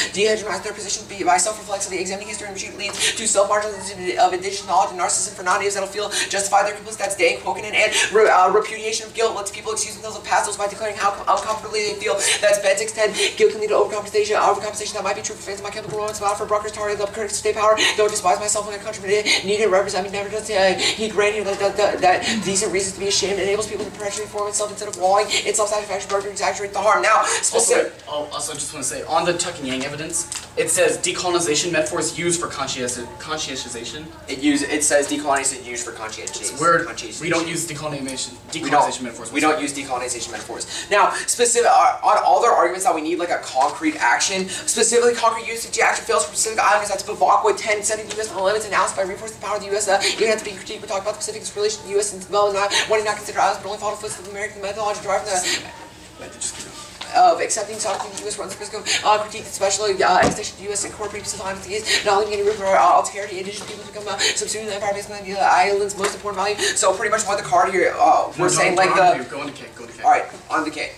their position by self-reflexively examining history which leads to self-marginalization of indigenous knowledge and narcissism for non-natives that'll feel justified their complicity. That's Dan Quoken and repudiation of guilt lets people excuse themselves of past those by declaring how uncomfortably they feel. That's Ben's extent. Guilt can lead to overcompensation that might be true for fans of My Chemical Romance, but not for Bruckner's target of critics of state power. Don't despise myself when I contribute it. Need to represent me, never does he granted that decent reasons to be ashamed enables people to perpetually form itself instead of walling in self-satisfaction, Burch exaggerate the harm. Now, specific. Also, just want to say, on the Tuck and Yang evidence, it says decolonization metaphors used for conscientization. It says decolonization used for conscientization. We don't use decolonization metaphors. We don't use decolonization metaphors. Now, specific on all their arguments that we need like a concrete action, specifically concrete usage action fails for specific items. That's Bavakwa 10, setting the U.S. limits announced by reinforcing the power of the U.S. Even have to be critiqued. We talk about the Pacific relation to the U.S. and development, what do not consider islands, but only follow the footsteps of American methodology derived from the of accepting sovereignty of the U.S. runs the risk of critique, especially extension to the U.S. incorporating Pacific entities, not leaving any room for alterity. Indigenous people become subsumed in the empire based on the island's most important value. So pretty much what the card here we're saying like the. Go into K. All right, on the K.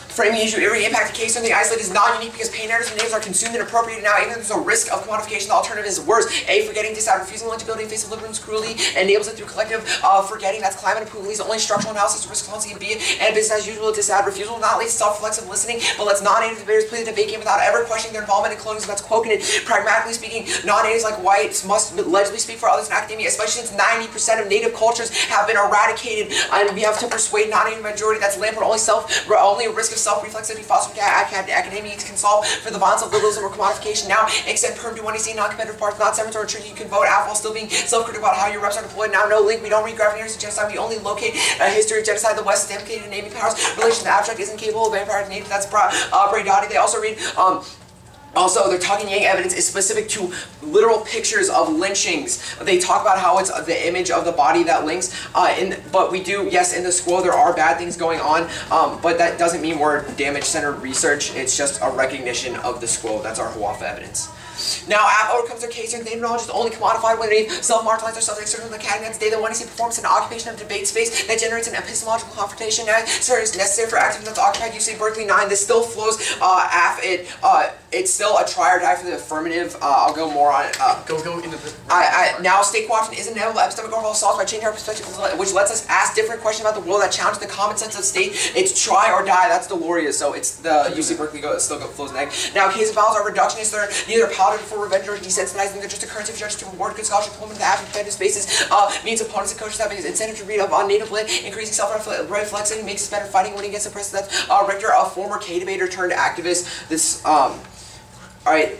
Framing the issue, every impact case something isolated is not unique because pain narratives and names are consumed and appropriated now. Even if there's a risk of commodification, the alternative is worse. A, forgetting, decide, refusing eligibility in face of liberalism's cruelty enables it through collective forgetting. That's climate and Pugliese, only structural analysis, risk policy, and B, and business as usual, decide, refusal will not lead to self-reflexive listening, but lets non-native debaters play the debate game without ever questioning their involvement in colonialism. That's quoted. Pragmatically speaking, non-natives like whites must allegedly speak for others in academia, especially since 90% of native cultures have been eradicated, and we have to persuade non-native majority that's Lampert only a risk of self-reflexivity fostered academia can solve for the violence of liberalism or commodification. Now, extend perm to when you see non-competitive parts, not severance or retreat. You can vote out while still being self-critical about how your reps are deployed. Now, no link. We don't read graphic narratives of genocide. We only locate a history of genocide. The West is implicated in naming powers. Relation to abstract isn't capable of vampire to native. That's Braidati. They also read Also, their talking yank evidence is specific to literal pictures of lynchings. They talk about how it's the image of the body that links. But we do, yes, in the school there are bad things going on, but that doesn't mean we're damage-centered research. It's just a recognition of the school. That's our HWAF evidence. Now, app overcomes their case, and data knowledge is only commodified when they self-marginalize or self-external in the academy. That's data want to see performance in occupation of debate space that generates an epistemological confrontation is necessary for activism that's occupied. You see Berkeley 9. This still flows. It's still a try or die for the affirmative. I'll go more on it. Go into the... Now, state co-option is inevitable epistemic overall assault by changing our perspective, which lets us ask different questions about the world that challenge the common sense of state. It's try or die. That's Deloria. So it's the UC Berkeley still flows neg. Now, case files are reductionists. They're neither paladin for revenge or desensitizing. They're just a currency of judges to reward good scholarship implement the app competitive spaces. Means opponents and coaches have an incentive to read up on native lit, increasing self-reflexing, makes us better fighting, winning against the press. That's Richter, a former K debater turned activist. This Alright,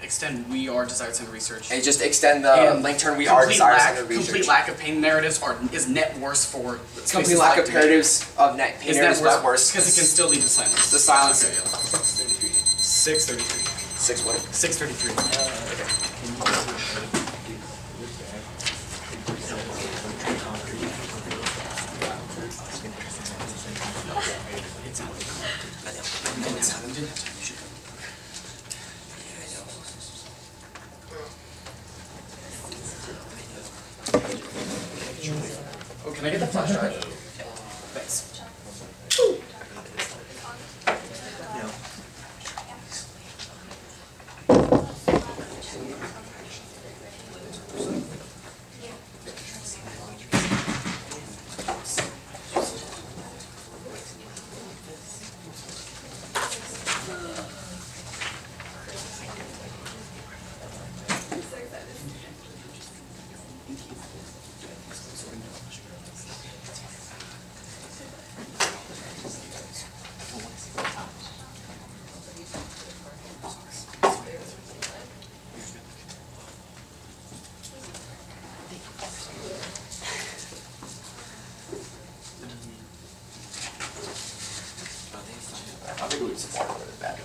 extend we are desired-centered research. And just extend the link turn we are desired-centered research. Complete lack of pain narratives is net worse for... Complete lack of narratives of pain narratives is net worse. Because it can still lead to silence. The silence. Okay, 633. 6 what? 633. Oh, can I get the flash drive? Thanks. I think we would support it with that.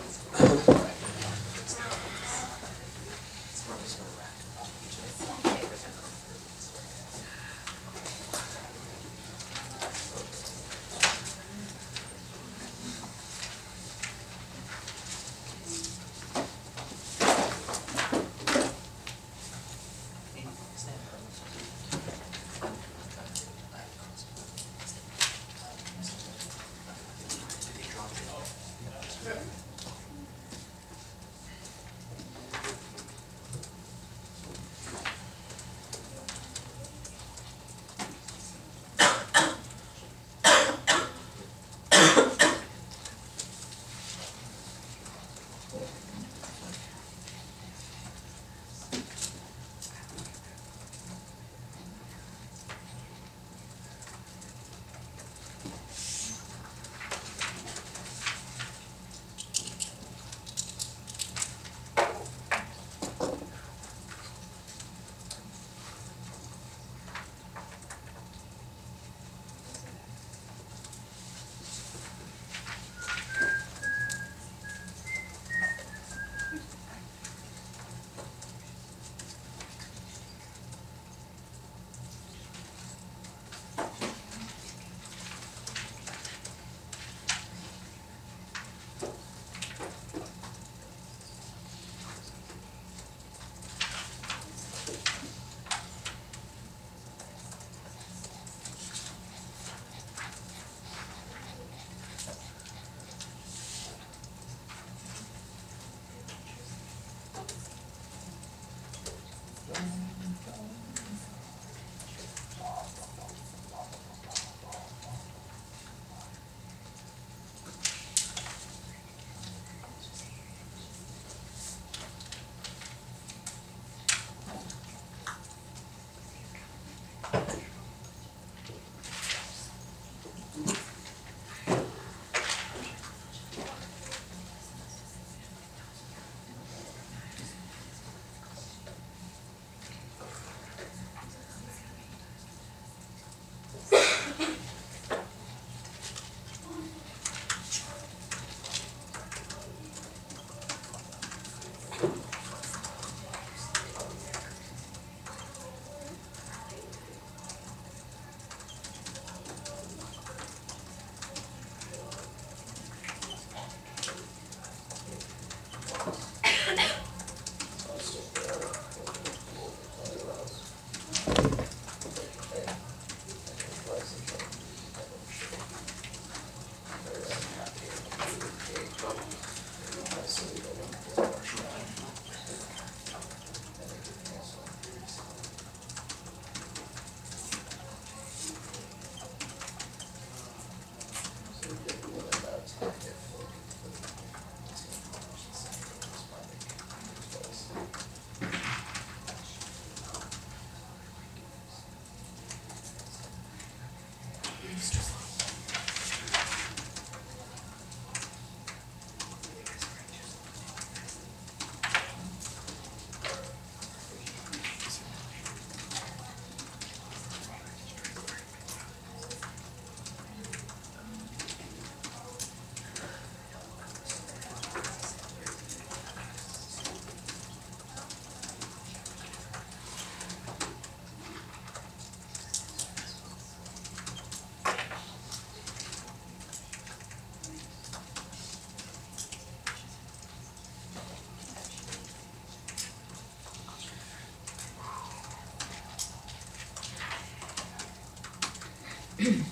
Okay.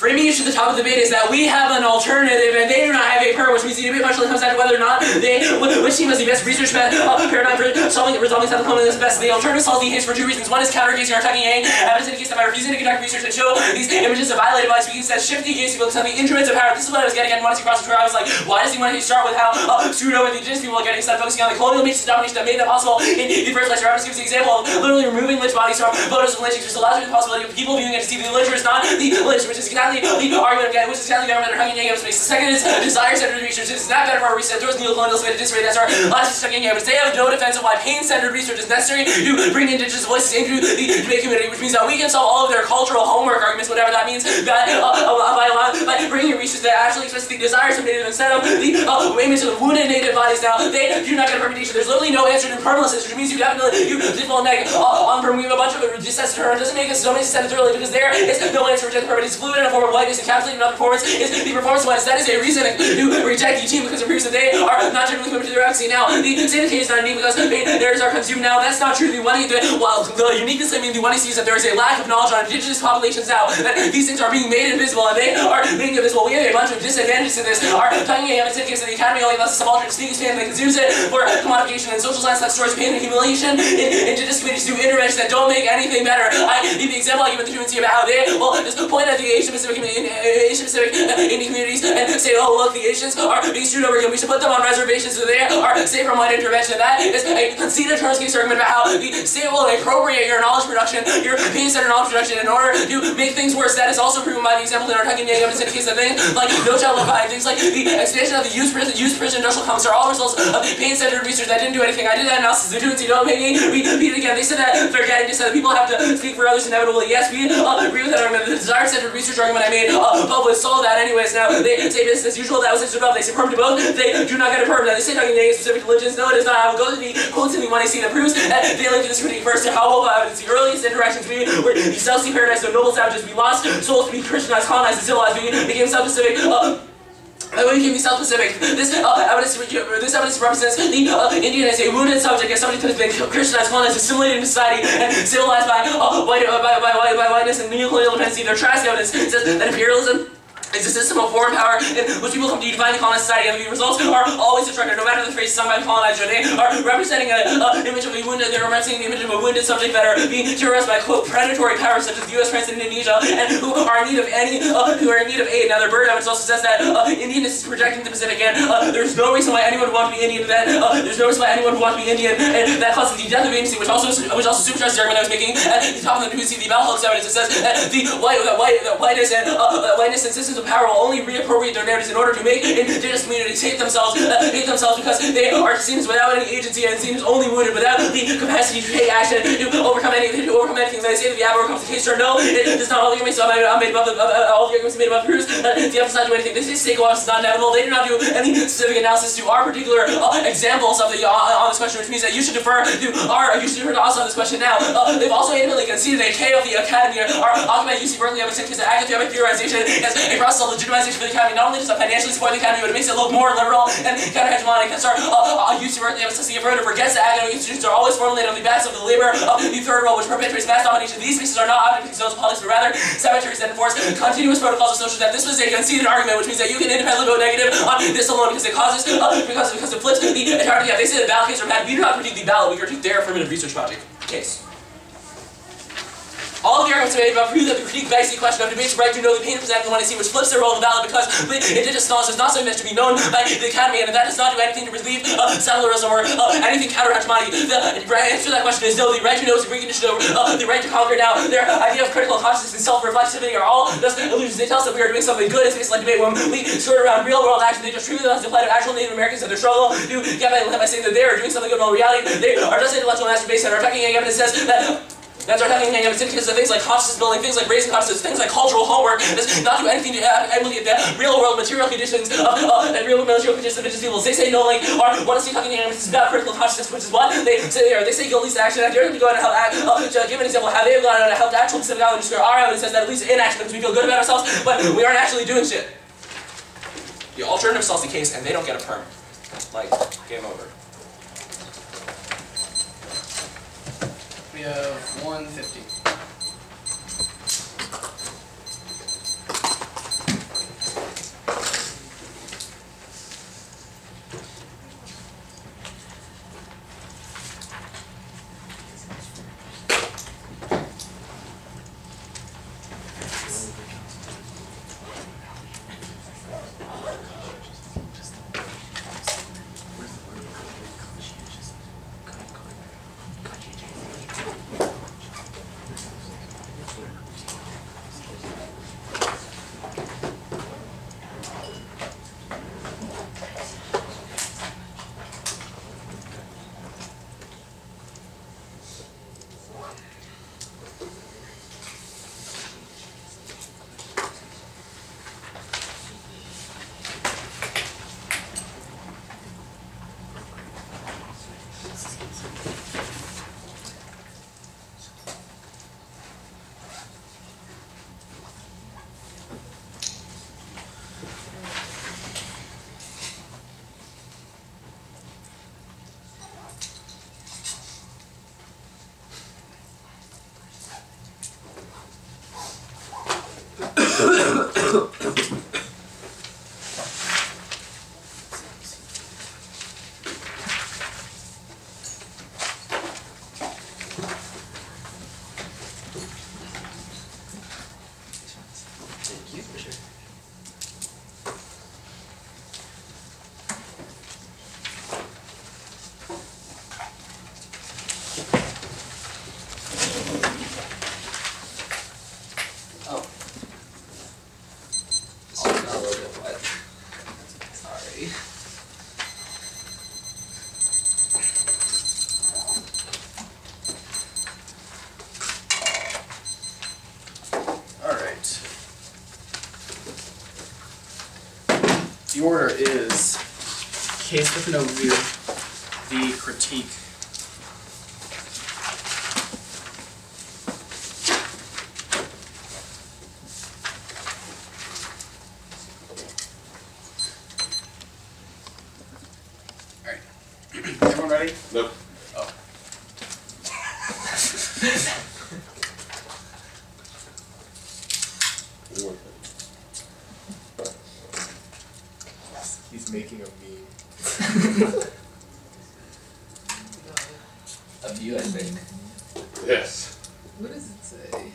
Framing it to the top of the debate is that we have an alternative and they do not have a per, which means the debate eventually comes down to whether or not which team has the best research paradigm for resolving cycle cloning is best. The alternative solves the case for two reasons. One is counter-casing or attacking A, evidence indicates that by refusing to conduct research and show these images of violated by speaking says shift the case to focus on the instruments of power. This is what I was getting at once across the tour. I was like, why does he want to start with how pseudo and the indigenous people are getting instead of focusing on the colonial means domination that made that possible in the first lecture? I was gives the example of literally removing lynch bodies from photos of lynchings, which allows for the possibility of people viewing it to see the lyncher is not the lynch, which is exactly the argument again, which is exactly the argument they're hugging negative space. The second is desire-centered research. It is not better for our research. There was neocolonial space to disarray. That's our last studying here. But they have no defense of why pain-centered research is necessary to bring indigenous voices into the debate community, which means that we can solve all of their cultural homework arguments, whatever that means, by bringing research that actually expresses the desires of native instead of the image of wounded native bodies. Now, they do not get a permutation. There's literally no answer to permanence, which means you definitely default negative on perm. We have a bunch of dissets to her. It doesn't make us so many dissets early because there is no answer to reject the perm. It's fluid in a form of whiteness, encapsulated in other performance is the performance bias. That is a reason to reject the team because it proves that they are not generally committed to their advocacy. Now, the same case is not unique because theirs are consumed now. That's not true. While the uniqueness, I mean, the one sees that there is a lack of knowledge on indigenous populations now, that these things are being made invisible and they are being invisible. We have a bunch of disadvantages to this. Our talking evidence indicates that the Academy only allows a subaltern sneaky span that consumes it for commodification and social science that stores pain and humiliation in indigenous communities through interventions that don't make anything better. I give the example I give with the human about how they will just point at the Asian Pacific Indian communities and say, oh look, the Asians are being screwed over again. We should put them on reservations so they are safe from white intervention. That is a conceited terms case argument about how the state will appropriate your knowledge production, your pain-centered knowledge production in order to make things worse. That is also proven by the example in our talking evidence indicates that things like no child left behind, things like the expansion of the youth prison industrial complex are all results of pain-centered research that didn't do anything. I did that analysis. The students, you don't make me repeat it again. They said that they're getting just that people have to speak for others inevitably. Yes, we agree with that argument. The desire-centered research argument I made, but would solve that anyways. Now, they say business as usual. That was above. They say perm to both. They do not get a perm. Now, they say talking negative specific religions. No, it is not. I will go to the quotes in the one I see that proves that they link to this critique first. How will evidence the earliest interactions we were the South Sea paradise, the noble savages we lost, souls to be Christianized, colonized, and civilized. We became South-Pacific. We became the South Pacific. This evidence represents the Indian as a wounded subject, as somebody who's been Christianized, colonized, assimilated into society, and civilized by whiteness and neocolonial dependency. Their trash evidence says that imperialism It's a system of foreign power in which people come to define the colonized society, and the results are always destructive, no matter the phrase sung by the colonizer. They are representing an image of a wounded, they're representing the image of a wounded subject that are being terrorized by, quote, predatory powers such as the US, France, and Indonesia, and who are in need of aid. Now, their bird evidence also says that Indianness is projecting the Pacific, and there's no reason why anyone would want to be Indian, there's no reason why anyone would want to be Indian, and that causes the death of agency, which also supercharges the argument I was making at the top of the newsfeed, the Bell evidence. It says that whiteness and systems of power will only reappropriate their narratives in order to make indigenous communities hate themselves because they are seen as without any agency and seen as only wounded, without the capacity to take action to overcome anything. They say that the apple comes to taste or no, it does not. All the arguments I'm made about all the arguments made about Cruz. The evidence does not do anything. They say stake loss is not inevitable. They do not do any specific analysis to our particular examples of the on this question, which means that you should defer to us on this question now. They've also adamantly conceded a K of the Academy are occupied UC Berkeley ever since because academic theorization is a process of legitimization for the Academy. Not only does it financially support the Academy, but it makes it look more liberal and counter-hegemonic. That's our UC Berkeley emphasizing it further forgets that academic institutions are always formulated on the backs of the labor of the third world, which perpetuates mass domination. These spaces are not objects of politics, but rather cemeteries that enforce continuous protocols of social death. This was a conceded argument, which means that you can independently vote negative on this alone because it causes because it flips the entirety. They say the ballot case are bad. We do not critique the ballot. We critique their affirmative research project case. All of the arguments made about prove that the critique begs the question of debate's right to know the pain of presenting the one I see, which flips their role in the ballot because indigenous knowledge is not something that should be known by the Academy, and that does not do anything to relieve secularism or anything counter-hegemony. The answer to that question is no. The right to know is a precondition of the right to conquer. Now, their idea of critical consciousness and self-reflexivity are all just illusions. They tell us that we are doing something good in space like debate when we sort around real-world action. They just treat them as the plight of actual Native Americans and their struggle to get by saying that they are doing something good, while in reality they are just intellectual masturbation and are attacking evidence says that. That's our talking evidence because of things like consciousness building, things like raising consciousness, things like cultural homework. Does not do anything to emulate the real world material conditions and real material conditions of indigenous peoples. They say no link or want to see talking evidence is about critical consciousness, which is what they say they are. They say guilty action. I dare them to go out and help give an example of how they've gone out and helped actual Pacific Islanders. Our evidence says that at least in action because we feel good about ourselves, but we aren't actually doing shit. The alternative solves the case and they don't get a perm. Like, game over. We have 150. The order is case with an overview, the critique. Alright. Everyone ready? Nope. Oh. making a meme. Of you, I think. Yes. What does it say?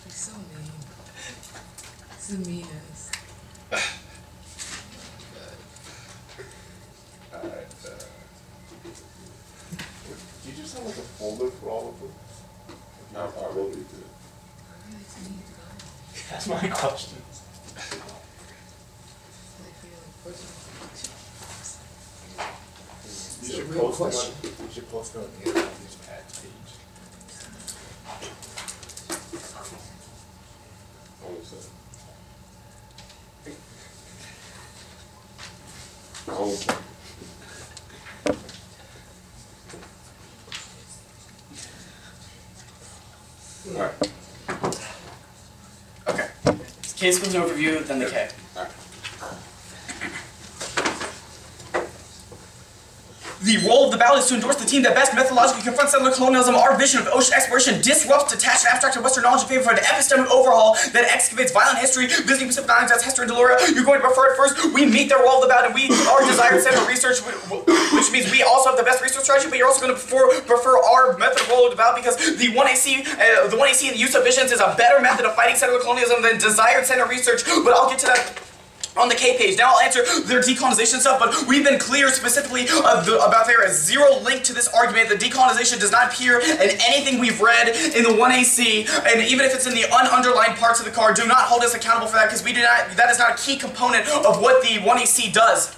He's so mean. It's the meanest. Alright. Do you just have like a folder for all of them? I really do. That's my question. You should post them on the These ads page. Alright. Okay. Case was an overview, then the K. Alright. The role of the ballot is to endorse the team that best methodologically confronts settler colonialism. Our vision of ocean exploration disrupts detached and abstracted Western knowledge in favor of an epistemic overhaul that excavates violent history, visiting Pacific Islands as Hester and Delora. You're going to prefer it first. We meet their role of the ballot, and we our desired center of research, which means we also have the best research strategy, but you're also going to prefer our method of role of the ballot because the 1AC and the use of visions is a better method of fighting settler colonialism than desired center research, but I'll get to that on the K page. Now I'll answer their decolonization stuff, but we've been clear specifically about there is zero link to this argument. The decolonization does not appear in anything we've read in the 1AC, and even if it's in the underlined parts of the card, do not hold us accountable for that because we do not. That is not a key component of what the 1AC does.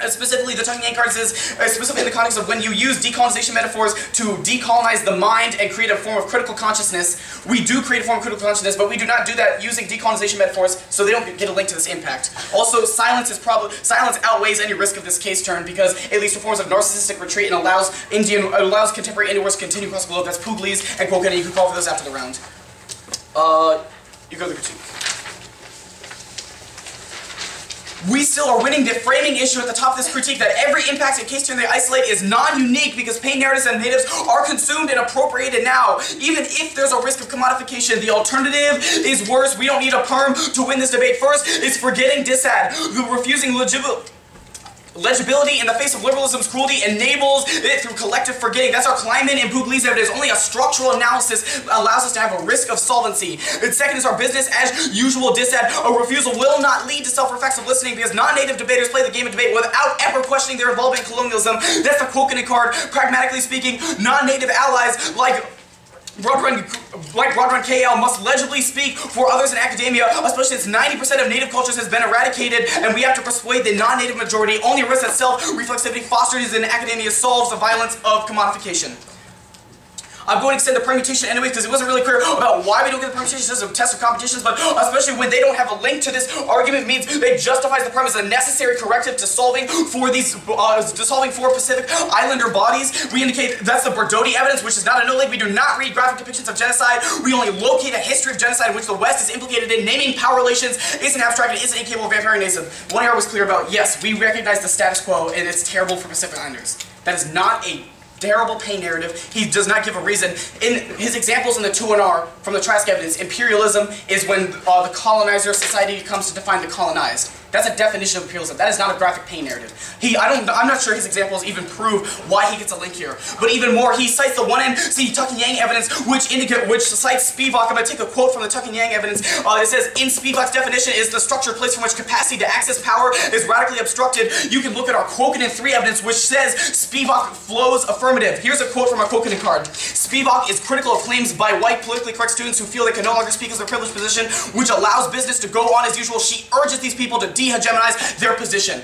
Specifically, the Tongue Yang cards is specifically in the context of when you use decolonization metaphors to decolonize the mind and create a form of critical consciousness. We do create a form of critical consciousness, but we do not do that using decolonization metaphors, so they don't get a link to this impact. Also, silence outweighs any risk of this case turn because it leads to forms of narcissistic retreat and allows contemporary Indian wars to continue across the globe. That's Pugliese and Quokka, and you can call for those after the round. You go to the critique. We still are winning the framing issue at the top of this critique that every impact in case turn they isolate is non-unique because pain narratives and natives are consumed and appropriated now. Even if there's a risk of commodification, the alternative is worse. We don't need a perm to win this debate. First, it's forgetting disad. The refusing legibility in the face of liberalism's cruelty enables it through collective forgetting. That's our Kleiman and Pugliese evidence. Only a structural analysis allows us to have a risk of solvency. And second is our business as usual dissad. A refusal will not lead to self-reflexive listening because non-native debaters play the game of debate without ever questioning their involvement in colonialism. That's the Quokka card. Pragmatically speaking, non-native allies like Rodrun KL must legibly speak for others in academia, especially since 90% of native cultures has been eradicated, and we have to persuade the non-native majority. Only risk that self-reflexivity fostered in academia solves the violence of commodification. I'm going to extend the permutation anyways because it wasn't really clear about why we don't get the permutations as a test of competitions, but especially when they don't have a link to this argument means it justifies the premise as a necessary corrective to solving for these, Pacific Islander bodies. We indicate that's the Berdodi evidence, which is not a no link. We do not read graphic depictions of genocide. We only locate a history of genocide in which the West is implicated in. Naming power relations isn't abstract and isn't incapable of vampiring nation. One error was clear about, yes, we recognize the status quo and it's terrible for Pacific Islanders. That is not a terrible pain narrative. He does not give a reason. In his examples in the 2NR from the Trask evidence, imperialism is when the colonizer society comes to define the colonized. That's a definition of imperialism. That is not a graphic pain narrative. I'm not sure his examples even prove why he gets a link here. But even more, he cites the 1NC Tuck and Yang evidence, which cites Spivak. I'm going to take a quote from the Tuck and Yang evidence. It says, in Spivak's definition is the structured place from which capacity to access power is radically obstructed. You can look at our Quokka 3 evidence, which says Spivak flows affirmative. Here's a quote from our Quokka card. Spivak is critical of claims by white politically correct students who feel they can no longer speak as their privileged position, which allows business to go on as usual. She urges these people to de-hegemonize their position.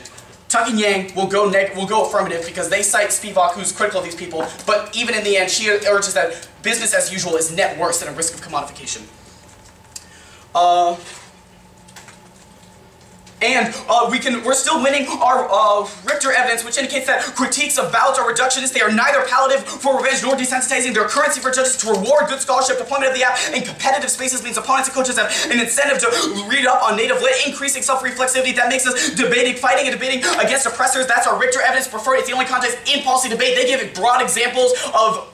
Tuck and Yang will go affirmative because they cite Spivak, who's critical of these people, but even in the end, she urges that business as usual is net worse than a risk of commodification. And we're still winning our Richter evidence, which indicates that critiques of ballots are reductionist. They are neither palliative for revenge nor desensitizing. Their currency for judges to reward good scholarship. Deployment of the app in competitive spaces means opponents and coaches have an incentive to read up on native lit, increasing self-reflexivity. That makes us fighting and debating against oppressors. That's our Richter evidence preferred. It's the only context in policy debate. They give broad examples of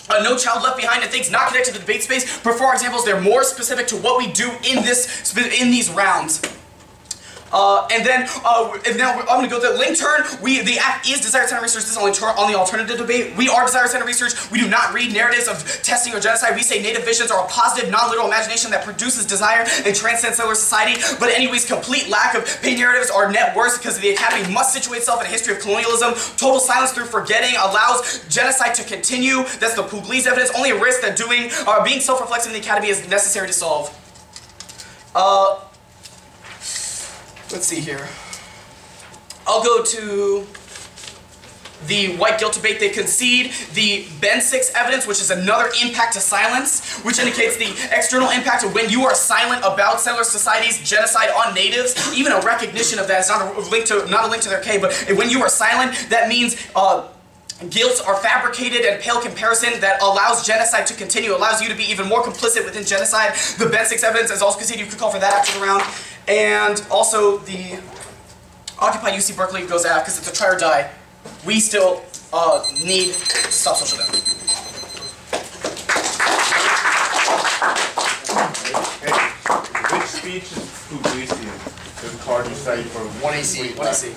No Child Left Behind and things not connected to the debate space. For examples, they're more specific to what we do in these rounds. And now I'm going to go to the link turn. The app is Desire Center Research. This is only turn on the alternative debate. We are Desire Center Research. We do not read narratives of testing or genocide. We say native visions are a positive, non-literal imagination that produces desire and transcends cellular society. But anyways, complete lack of pain narratives are net worse because the Academy must situate itself in a history of colonialism. Total silence through forgetting allows genocide to continue. That's the Pugliese evidence. Only a risk that being self-reflexive in the Academy is necessary to solve. Let's see here. I'll go to the white guilt debate. They concede the Ben 6 evidence, which is another impact to silence, which indicates the external impact of when you are silent about settler societies' genocide on natives. Even a recognition of that. It's not a link to their K, but when you are silent, that means guilts are fabricated and pale comparison that allows genocide to continue, allows you to be even more complicit within genocide. The Ben 6 evidence is also conceded. You could call for that after the round. And also the Occupy UC Berkeley goes out because it's a try or die. We still need to stop social death. Which speech is Puglisi? The card you cite for 1AC. 1AC.